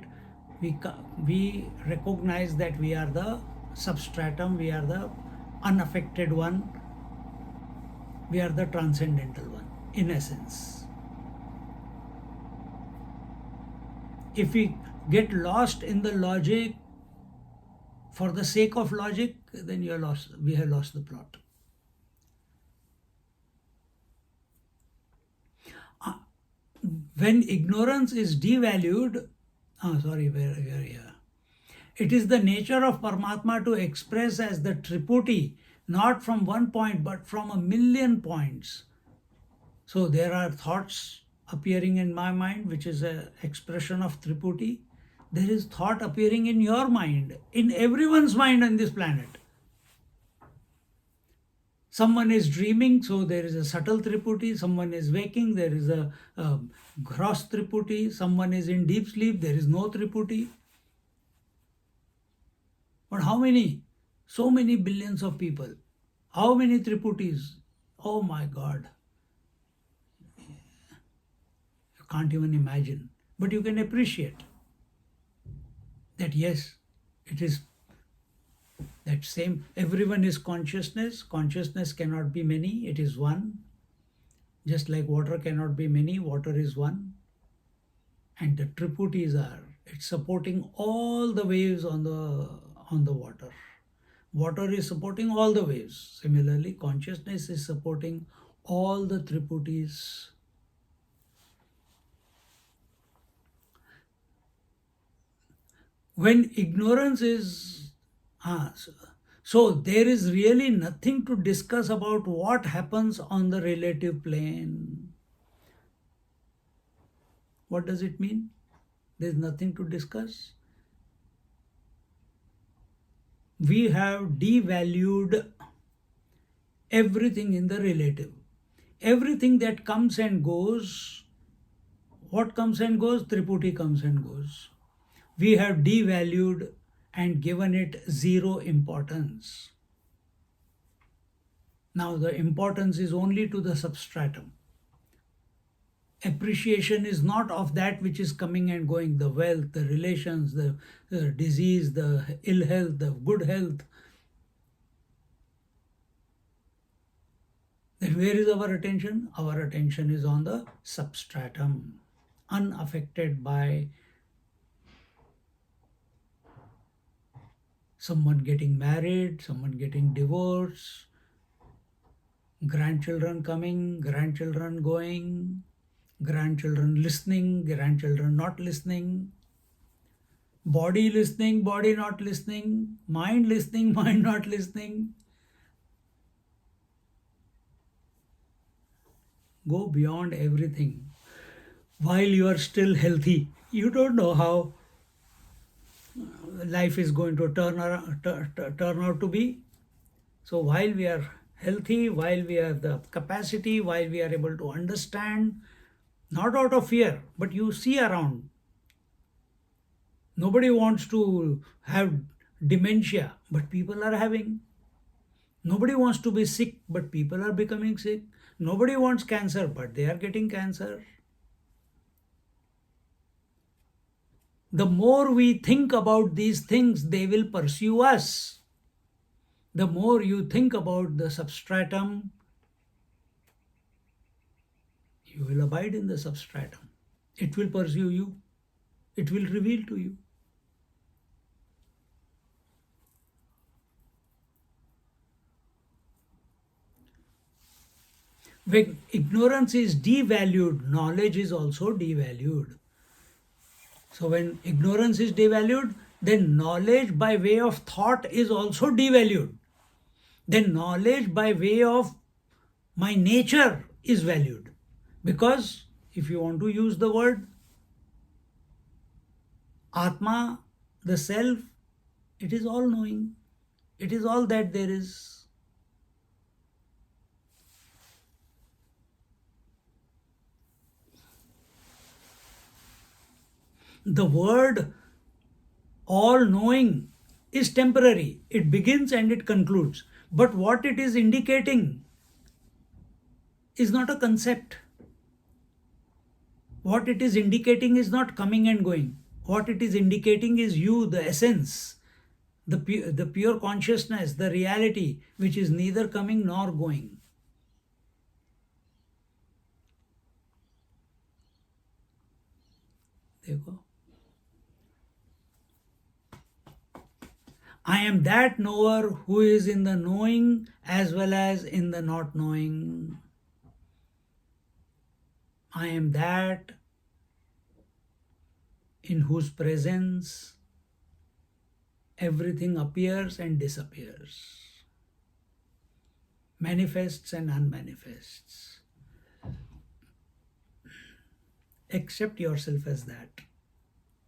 we recognize that we are the substratum, we are the unaffected one. We are the transcendental one, in essence. If we get lost in the logic for the sake of logic, then you are lost. We have lost the plot. When ignorance is devalued, where here? It is the nature of Paramatma to express as the Triputi, not from one point but from a million points. So there are thoughts appearing in my mind, which is an expression of Triputi. There is thought appearing in your mind, in everyone's mind on this planet. Someone is dreaming, so there is a subtle Triputi. Someone is waking, there is a gross Triputi. Someone is in deep sleep, there is no Triputi. But how many? So many billions of people. How many Triputis? Oh my God. You can't even imagine. But you can appreciate that yes, it is that same. Everyone is consciousness. Consciousness cannot be many. It is one. Just like water cannot be many, water is one. And the Triputis are, it's supporting all the waves on the water. Water is supporting all the waves. Similarly, consciousness is supporting all the Triputis. When ignorance is... so there is really nothing to discuss about what happens on the relative plane. What does it mean? There is nothing to discuss. We have devalued everything in the relative. Everything that comes and goes, what comes and goes? Triputi comes and goes. We have devalued and given it zero importance. Now the importance is only to the substratum. Appreciation is not of that which is coming and going, the wealth, the relations, the disease, the ill health, the good health. Then where is our attention? Our attention is on the substratum, unaffected by someone getting married, someone getting divorced, grandchildren coming, grandchildren going, grandchildren listening, grandchildren not listening, body listening, body not listening, mind listening, mind not listening. Go beyond everything. While you are still healthy, you don't know how life is going to turn out to be. So while we are healthy, while we have the capacity, while we are able to understand, not out of fear, but you see around. Nobody wants to have dementia, but people are having. Nobody wants to be sick, but people are becoming sick. Nobody wants cancer, but they are getting cancer. The more we think about these things, they will pursue us. The more you think about the substratum, you will abide in the substratum. It will pursue you. It will reveal to you. When ignorance is devalued, knowledge is also devalued. So when ignorance is devalued, then knowledge by way of thought is also devalued. Then knowledge by way of my nature is valued. Because if you want to use the word Atma, the self, it is all knowing. It is all that there is. The word all knowing is temporary. It begins and it concludes. But what it is indicating is not a concept. What it is indicating is not coming and going. What it is indicating is you, the essence, the pure consciousness, the reality, which is neither coming nor going. देखो, I am that knower who is in the knowing as well as in the not knowing. I am that in whose presence everything appears and disappears, manifests and unmanifests. Accept yourself as that,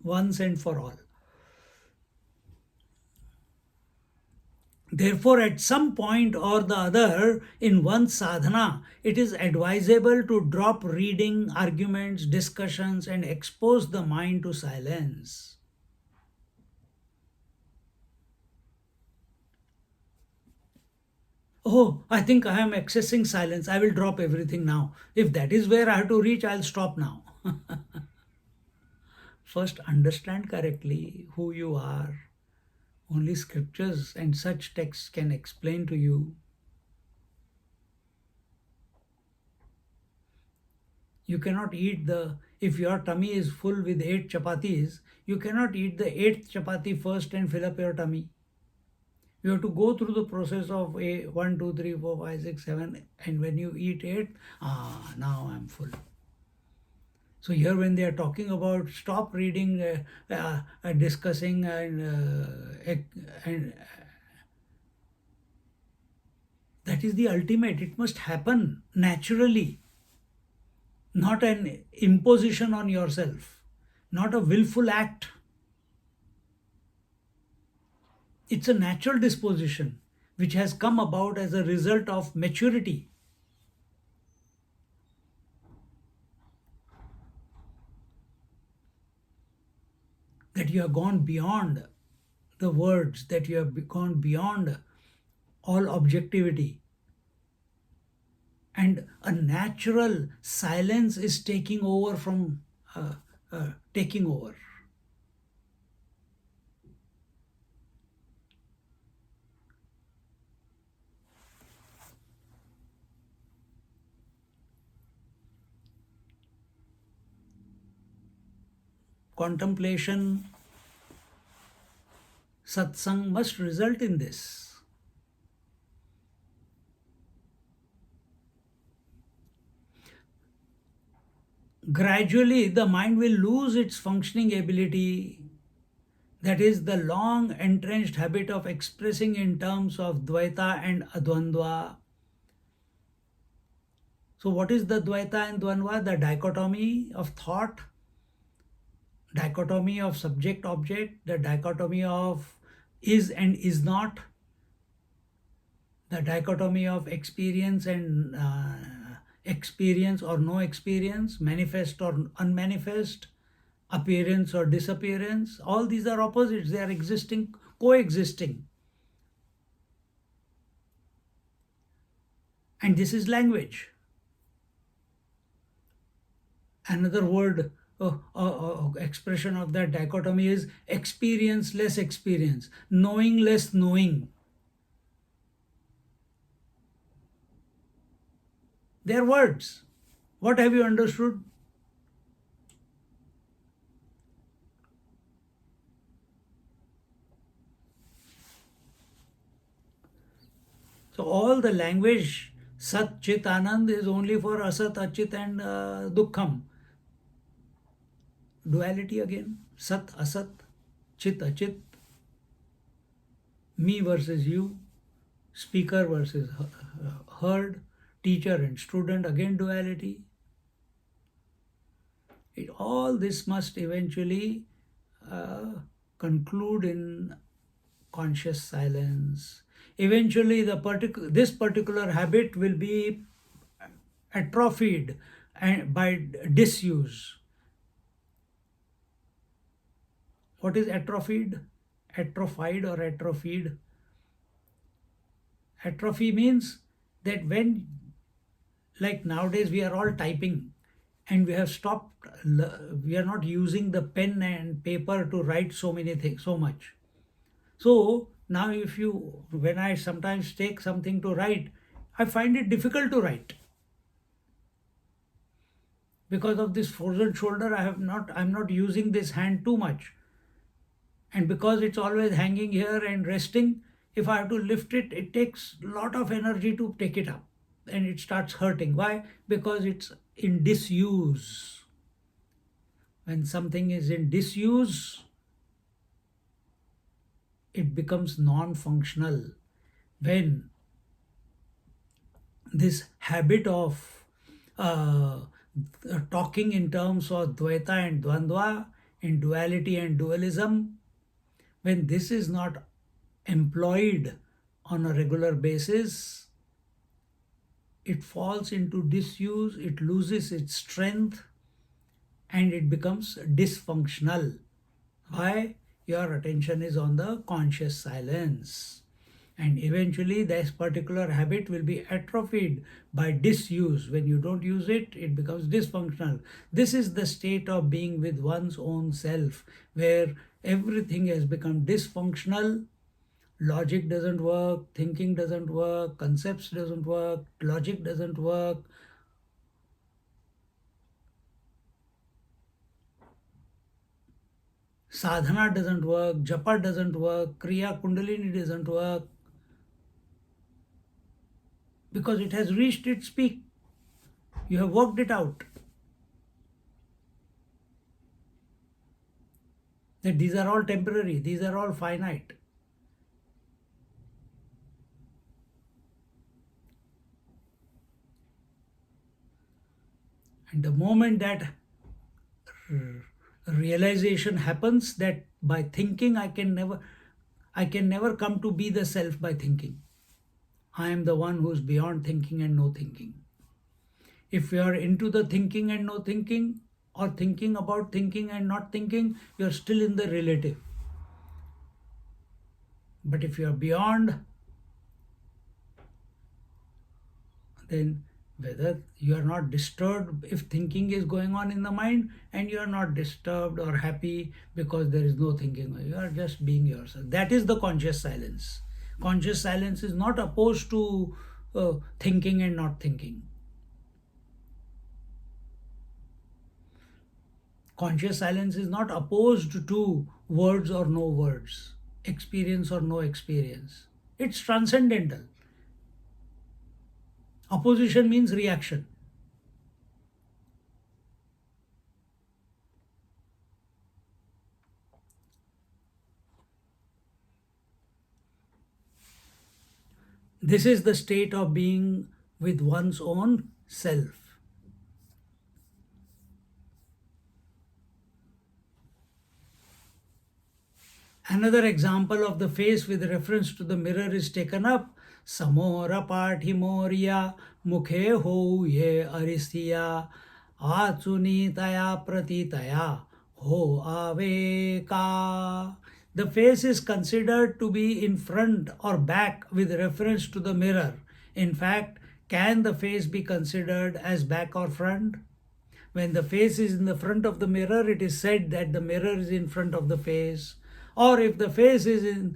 once and for all. Therefore, at some point or the other in one's sadhana, it is advisable to drop reading, arguments, discussions, and expose the mind to silence. Oh, I think I am accessing silence. I will drop everything now. If that is where I have to reach, I'll stop now. First, understand correctly who you are. Only scriptures and such texts can explain to you. You cannot eat if your tummy is full with 8 chapatis, you cannot eat the 8th chapati first and fill up your tummy. You have to go through the process of 1, 2, 3, 4, 5, 6, 7, and when you eat 8, now I'm full. So here when they are talking about stop reading, discussing and that is the ultimate. It must happen naturally, not an imposition on yourself, not a willful act. It's a natural disposition which has come about as a result of maturity. That you have gone beyond the words, that you have gone beyond all objectivity. And a natural silence is taking over from taking over. Contemplation, satsang must result in this. Gradually, the mind will lose its functioning ability, that is, the long entrenched habit of expressing in terms of Dvaita and Advandva. So, what is the Dvaita and Dvandva? The dichotomy of thought, dichotomy of subject object, the dichotomy of is and is not, the dichotomy of experience and experience or no experience, manifest or unmanifest, appearance or disappearance. All these are opposites, they are existing, coexisting. And this is language. Another word, expression of that dichotomy is experience less experience, knowing less knowing. They are words. What have you understood? So all the language, Sat, Chit, Anand, is only for Asat, Achit and Dukkham. Duality again, Sat, Asat, Chit, Achit, me versus you, speaker versus heard, teacher and student, again duality. All this must eventually conclude in conscious silence. Eventually, this particular habit will be atrophied by disuse. What is atrophied? Atrophied or atrophied? Atrophy means that when, like nowadays, we are all typing and we have stopped, we are not using the pen and paper to write so many things, so much. So now when I sometimes take something to write, I find it difficult to write. Because of this frozen shoulder, I'm not using this hand too much. And because it's always hanging here and resting, if I have to lift it, it takes a lot of energy to take it up. And it starts hurting. Why? Because it's in disuse. When something is in disuse, it becomes non-functional. When this habit of uh, talking in terms of Dvaita and Dvandva, in duality and dualism, when this is not employed on a regular basis, it falls into disuse, it loses its strength, and it becomes dysfunctional. Why? Your attention is on the conscious silence. And eventually, this particular habit will be atrophied by disuse. When you don't use it, it becomes dysfunctional. This is the state of being with one's own self, where everything has become dysfunctional. Logic doesn't work, thinking doesn't work, concepts doesn't work, logic doesn't work. Sadhana doesn't work, japa doesn't work, kriya kundalini doesn't work, because it has reached its peak. You have worked it out. That these are all temporary, these are all finite. And the moment that realization happens, that by thinking I can never come to be the self by thinking. I am the one who is beyond thinking and no thinking. If you are into the thinking and no thinking, or thinking about thinking and not thinking, you are still in the relative. But if you are beyond, then whether you are not disturbed if thinking is going on in the mind, and you are not disturbed or happy because there is no thinking, you are just being yourself. That is the conscious silence. Conscious silence is not opposed to thinking and not thinking. Conscious silence is not opposed to words or no words, experience or no experience. It's transcendental. Opposition means reaction. This is the state of being with one's own self. Another example of the face with reference to the mirror is taken up. Samora pathimoria mukhe ho ye arisiya achunitaya pratitaya ho aveka. The face is considered to be in front or back with reference to the mirror. In fact, can the face be considered as back or front? When the face is in the front of the mirror, it is said that the mirror is in front of the face. Or if the face is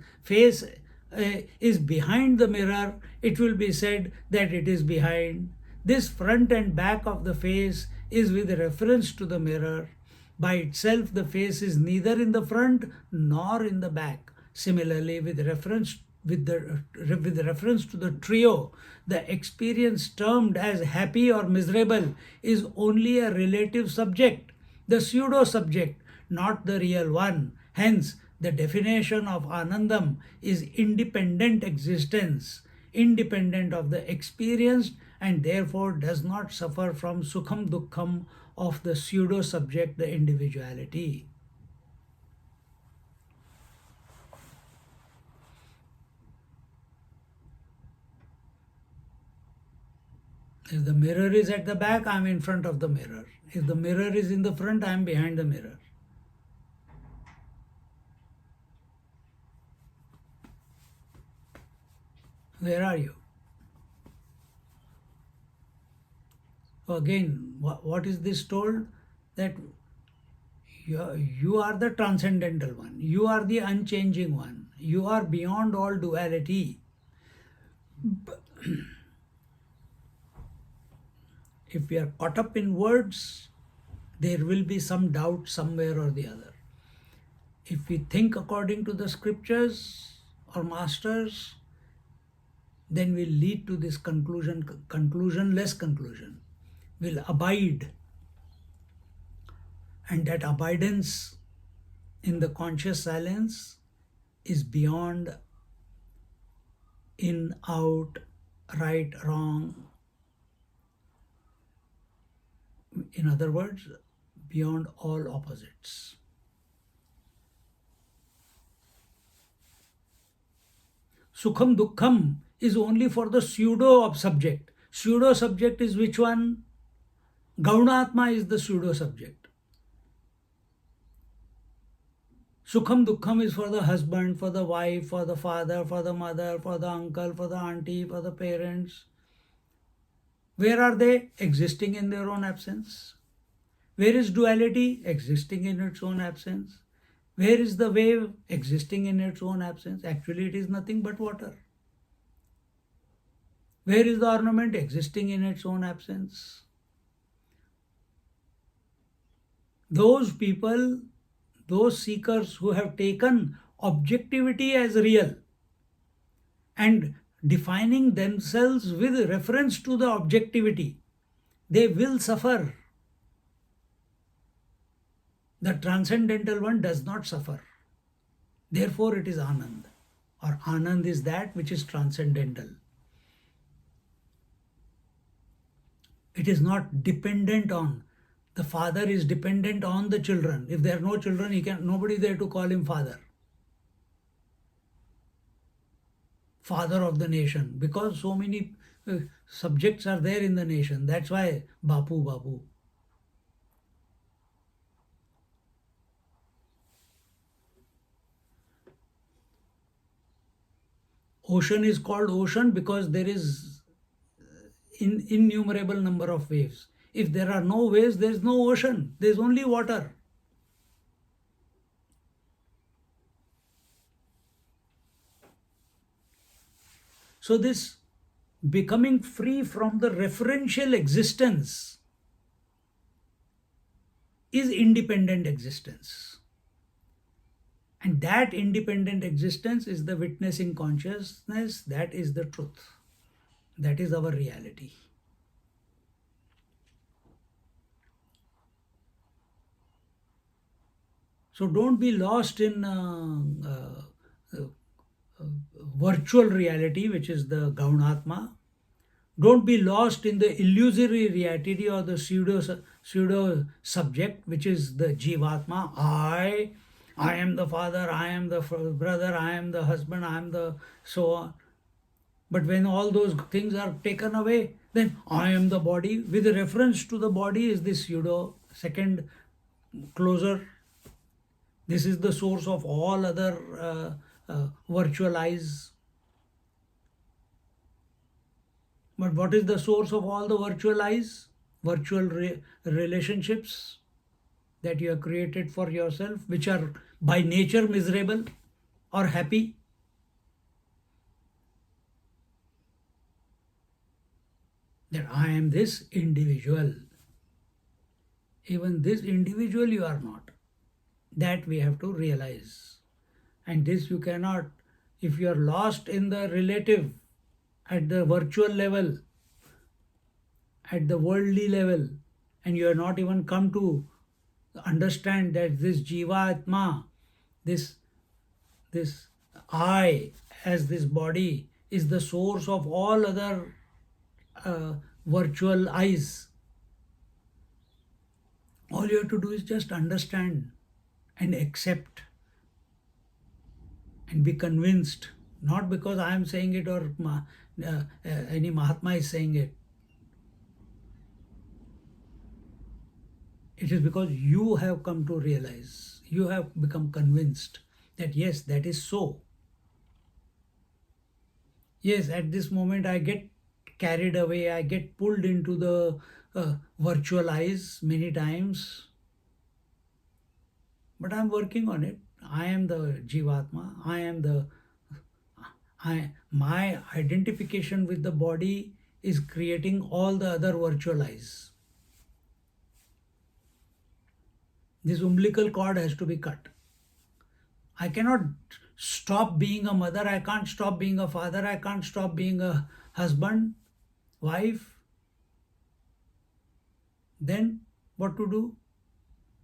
behind the mirror, it will be said that it is behind. This front and back of the face is with reference to the mirror. By itself, the face is neither in the front nor in the back. Similarly, with reference to the trio, the experience termed as happy or miserable is only a relative subject, the pseudo subject, not the real one. Hence, the definition of Anandam is independent existence, independent of the experienced, and therefore does not suffer from Sukham Dukkham of the pseudo subject, the individuality. If the mirror is at the back, I am in front of the mirror. If the mirror is in the front, I am behind the mirror. Where are you? So again, what is this told? That you are the transcendental one. You are the unchanging one. You are beyond all duality. If we are caught up in words, there will be some doubt somewhere or the other. If we think according to the scriptures or masters, then we'll lead to this conclusionless conclusion. We'll abide. And that abidance in the conscious silence is beyond in, out, right, wrong. In other words, beyond all opposites. Sukham dukkham is only for the pseudo subject. Pseudo subject is which one? Gaunatma is the pseudo subject. Sukham dukkham is for the husband, for the wife, for the father, for the mother, for the uncle, for the auntie, for the parents. Where are they? Existing in their own absence. Where is duality? Existing in its own absence. Where is the wave? Existing in its own absence. Actually, it is nothing but water. Where is the ornament? Existing in its own absence. Those people, those seekers who have taken objectivity as real and defining themselves with reference to the objectivity, they will suffer. The transcendental one does not suffer. Therefore, it is Anand. Or Anand is that which is transcendental. It is not dependent on. The father is dependent on the children. If there are no children, nobody there to call him father. Father of the nation. Because so many subjects are there in the nation. That's why Bapu, Bapu. Ocean is called ocean because there is innumerable number of waves. If there are no waves, there is no ocean. There is only water. So this becoming free from the referential existence is independent existence. And that independent existence is the witnessing consciousness. That is the truth. That is our reality. So don't be lost in virtual reality, which is the Gaunatma. Don't be lost in the illusory reality or the pseudo subject, which is the Jivatma. I am the father, I am the brother, I am the husband, I am the so on. But when all those things are taken away, then I am the body. With reference to the body is this pseudo second closer. This is the source of all other virtual eyes. But what is the source of all the virtual eyes? Virtual relationships that you have created for yourself, which are by nature miserable or happy. That I am this individual. Even this individual you are not. That we have to realize. And this you cannot, if you are lost in the relative, at the virtual level, at the worldly level, and you have not even come to understand that this Jiva Atma, this I as this body is the source of all other virtual eyes. All you have to do is just understand and accept and be convinced, not because I am saying it or any Mahatma is saying it. It is because you have come to realize, you have become convinced that yes, that is so. Yes, at this moment I get carried away, I get pulled into the virtual eyes many times. But I am working on it. I am the Jivatma. My identification with the body is creating all the other virtual eyes. This umbilical cord has to be cut. I cannot stop being a mother, I can't stop being a father, I can't stop being a husband, wife. Then what to do?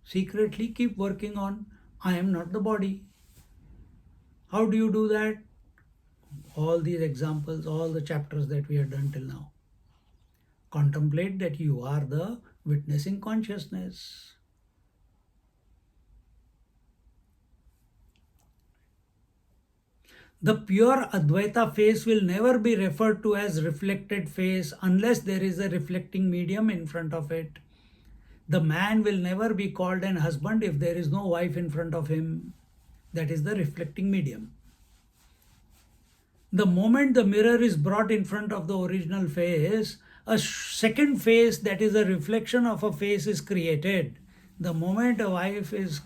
Secretly keep working on I am not the body. How do you do that? All these examples, all the chapters that we have done till now. Contemplate that you are the witnessing consciousness. The pure Advaita face will never be referred to as reflected face unless there is a reflecting medium in front of it. The man will never be called an husband if there is no wife in front of him. That is the reflecting medium. The moment the mirror is brought in front of the original face, a second face that is a reflection of a face is created. The moment a wife is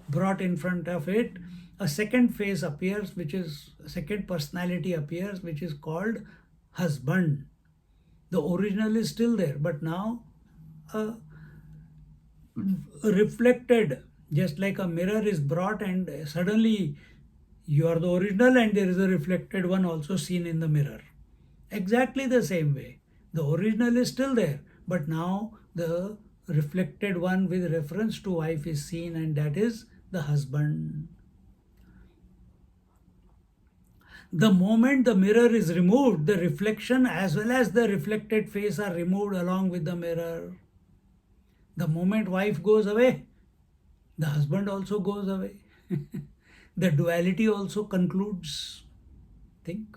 brought in front of it, a second face appears, which is a second personality appears, which is called husband. The original is still there, but now reflected, just like a mirror is brought and suddenly you are the original and there is a reflected one also seen in the mirror. Exactly the same way. The original is still there, but now the reflected one with reference to wife is seen, and that is the husband. The moment the mirror is removed, the reflection as well as the reflected face are removed along with the mirror. The moment wife goes away, the husband also goes away. The duality also concludes. Think.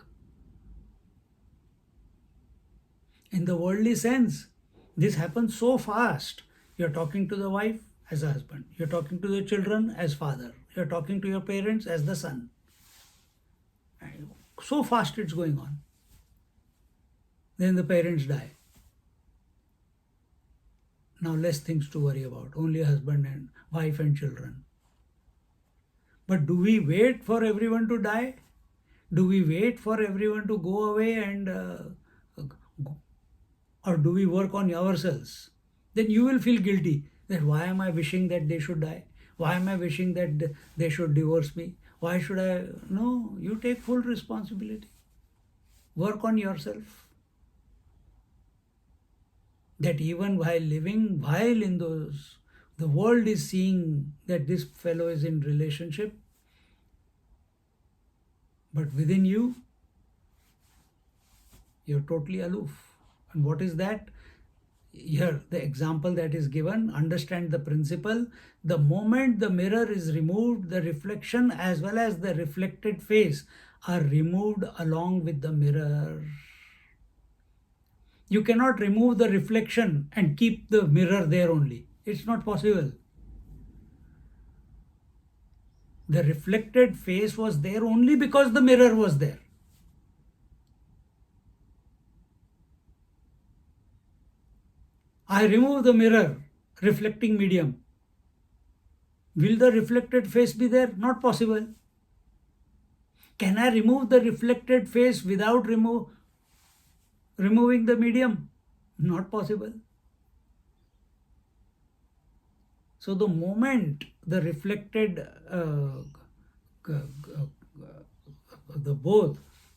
In the worldly sense, this happens so fast. You're talking to the wife as a husband. You're talking to the children as father. You're talking to your parents as the son. So fast it's going on. Then the parents die. Now less things to worry about. Only husband and wife and children. But do we wait for everyone to die? Do we wait for everyone to go away and or do we work on ourselves? Then you will feel guilty that why am I wishing that they should die? Why am I wishing that they should divorce me? Why should I? No, you take full responsibility. Work on yourself. That even while living, while in those, the world is seeing that this fellow is in relationship, but within you, you're totally aloof. And what is that? Here, the example that is given, understand the principle. The moment the mirror is removed, the reflection as well as the reflected face are removed along with the mirror. You cannot remove the reflection and keep the mirror there only. It's not possible. The reflected face was there only because the mirror was there. I remove the mirror, reflecting medium. Will the reflected face be there? Not possible. Can I remove the reflected face without removing the medium? Not possible. So the moment the reflected,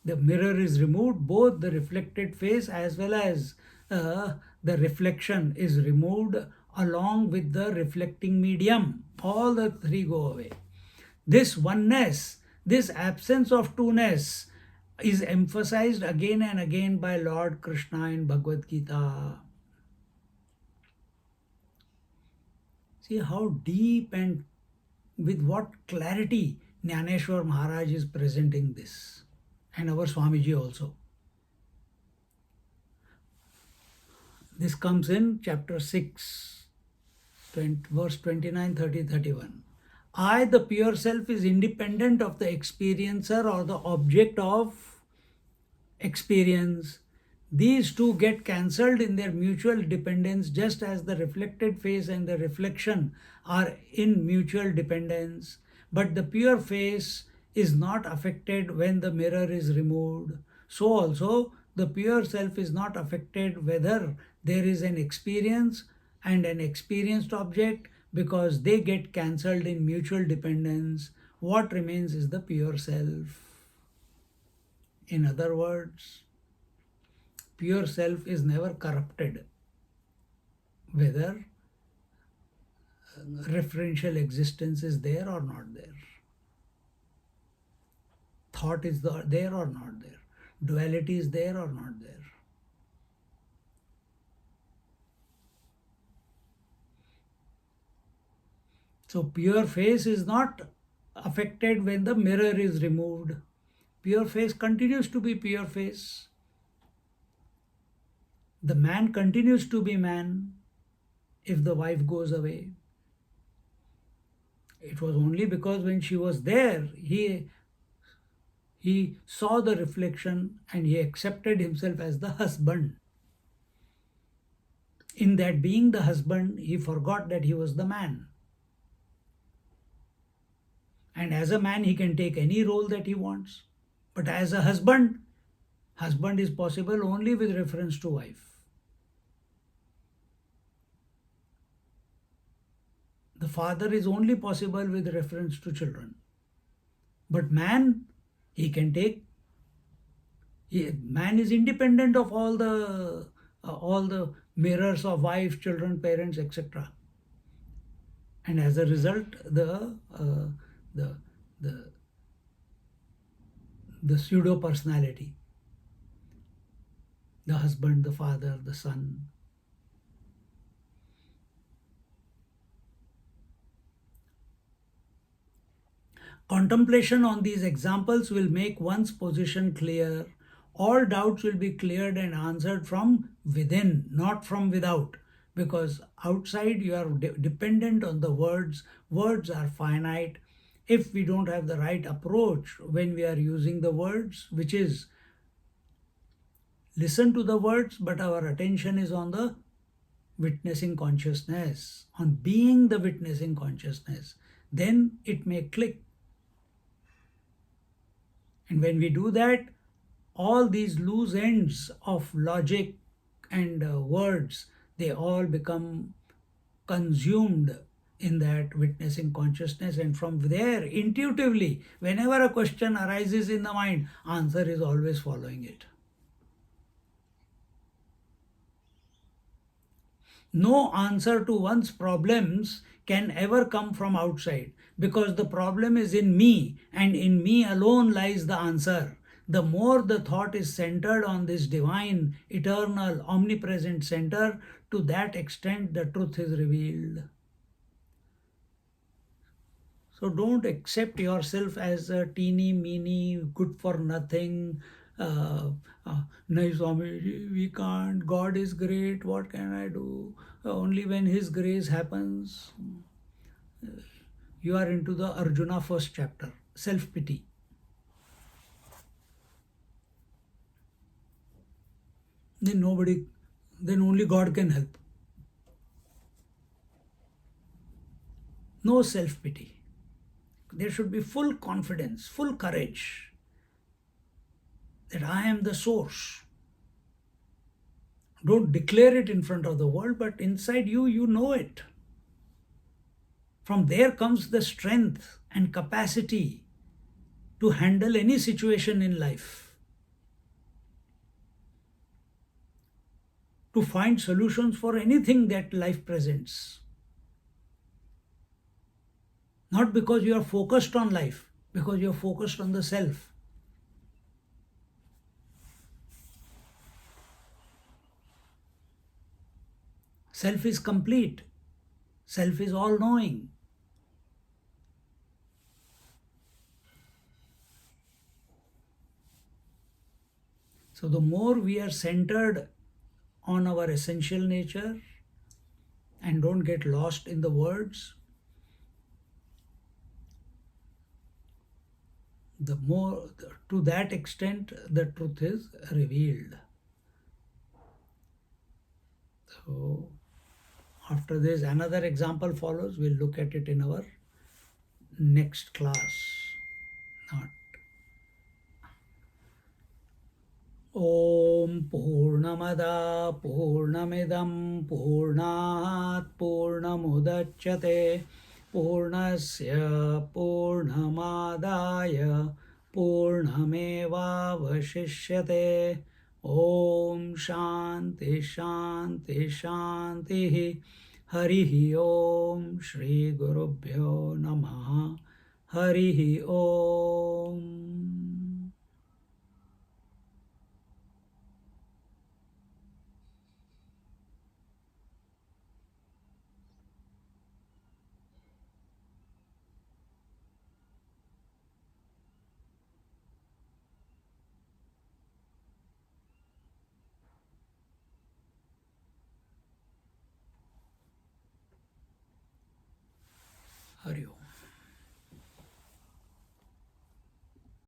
the mirror is removed, both the reflected face as well as the reflection is removed along with the reflecting medium. All the three go away. This oneness, this absence of two-ness is emphasized again and again by Lord Krishna in Bhagavad Gita. See how deep and with what clarity Jnaneshwar Maharaj is presenting this, and our Swamiji also. This comes in chapter 6, verse 29, 30, 31. I, the pure self, is independent of the experiencer or the object of experience. These two get cancelled in their mutual dependence, just as the reflected face and the reflection are in mutual dependence. But the pure face is not affected when the mirror is removed. So also, the pure self is not affected whether there is an experience and an experienced object, because they get cancelled in mutual dependence. What remains is the pure self. In other words, pure self is never corrupted, whether referential existence is there or not there. Thought is there or not there. Duality is there or not there. So pure face is not affected when the mirror is removed. Pure face continues to be pure face. The man continues to be man if the wife goes away. It was only because when she was there, he saw the reflection and he accepted himself as the husband. In that being the husband, he forgot that he was the man. And as a man, he can take any role that he wants. But as a husband, husband is possible only with reference to wife. The father is only possible with reference to children. But man, he can take. Man is independent of all the mirrors of wife, children, parents, etc. And as a result, the pseudo personality, the husband, the father, the son. Contemplation on these examples will make one's position clear. All doubts will be cleared and answered from within, not from without. Because outside you are dependent on the words. Words are finite. If we don't have the right approach when we are using the words, which is listen to the words, but our attention is on the witnessing consciousness, on being the witnessing consciousness, then it may click. And when we do that, all these loose ends of logic and words, they all become consumed in that witnessing consciousness. And from there, intuitively, whenever a question arises in the mind, answer is always following it. No answer to one's problems can ever come from outside, because the problem is in me, and in me alone lies the answer. The more the thought is centered on this divine, eternal, omnipresent center, to that extent the truth is revealed. So don't accept yourself as a teeny, meeny, good for nothing. No, Swami, we can't. God is great. What can I do? Only when His grace happens. You are into the Arjuna first chapter, self-pity. Then only God can help. No self-pity. There should be full confidence, full courage that I am the source. Don't declare it in front of the world, but inside you, you know it. From there comes the strength and capacity to handle any situation in life, to find solutions for anything that life presents. Not because you are focused on life, because you are focused on the self. Self is complete. Self is all-knowing. So the more we are centered on our essential nature and don't get lost in the words, the more, to that extent, the truth is revealed. So after this, another example follows. We'll look at it in our next class. Not. Om पूर्णमदा पूर्णमिदं पूर्णात् पूर्णमुदच्यते पूर्णस्य पूर्णमादाय पूर्णमेवावशिष्यते ॐ शान्ति शान्ति शान्तिः हरिः ॐ श्रीगुरुभ्यो नमः हरिः ॐ हरि ओम।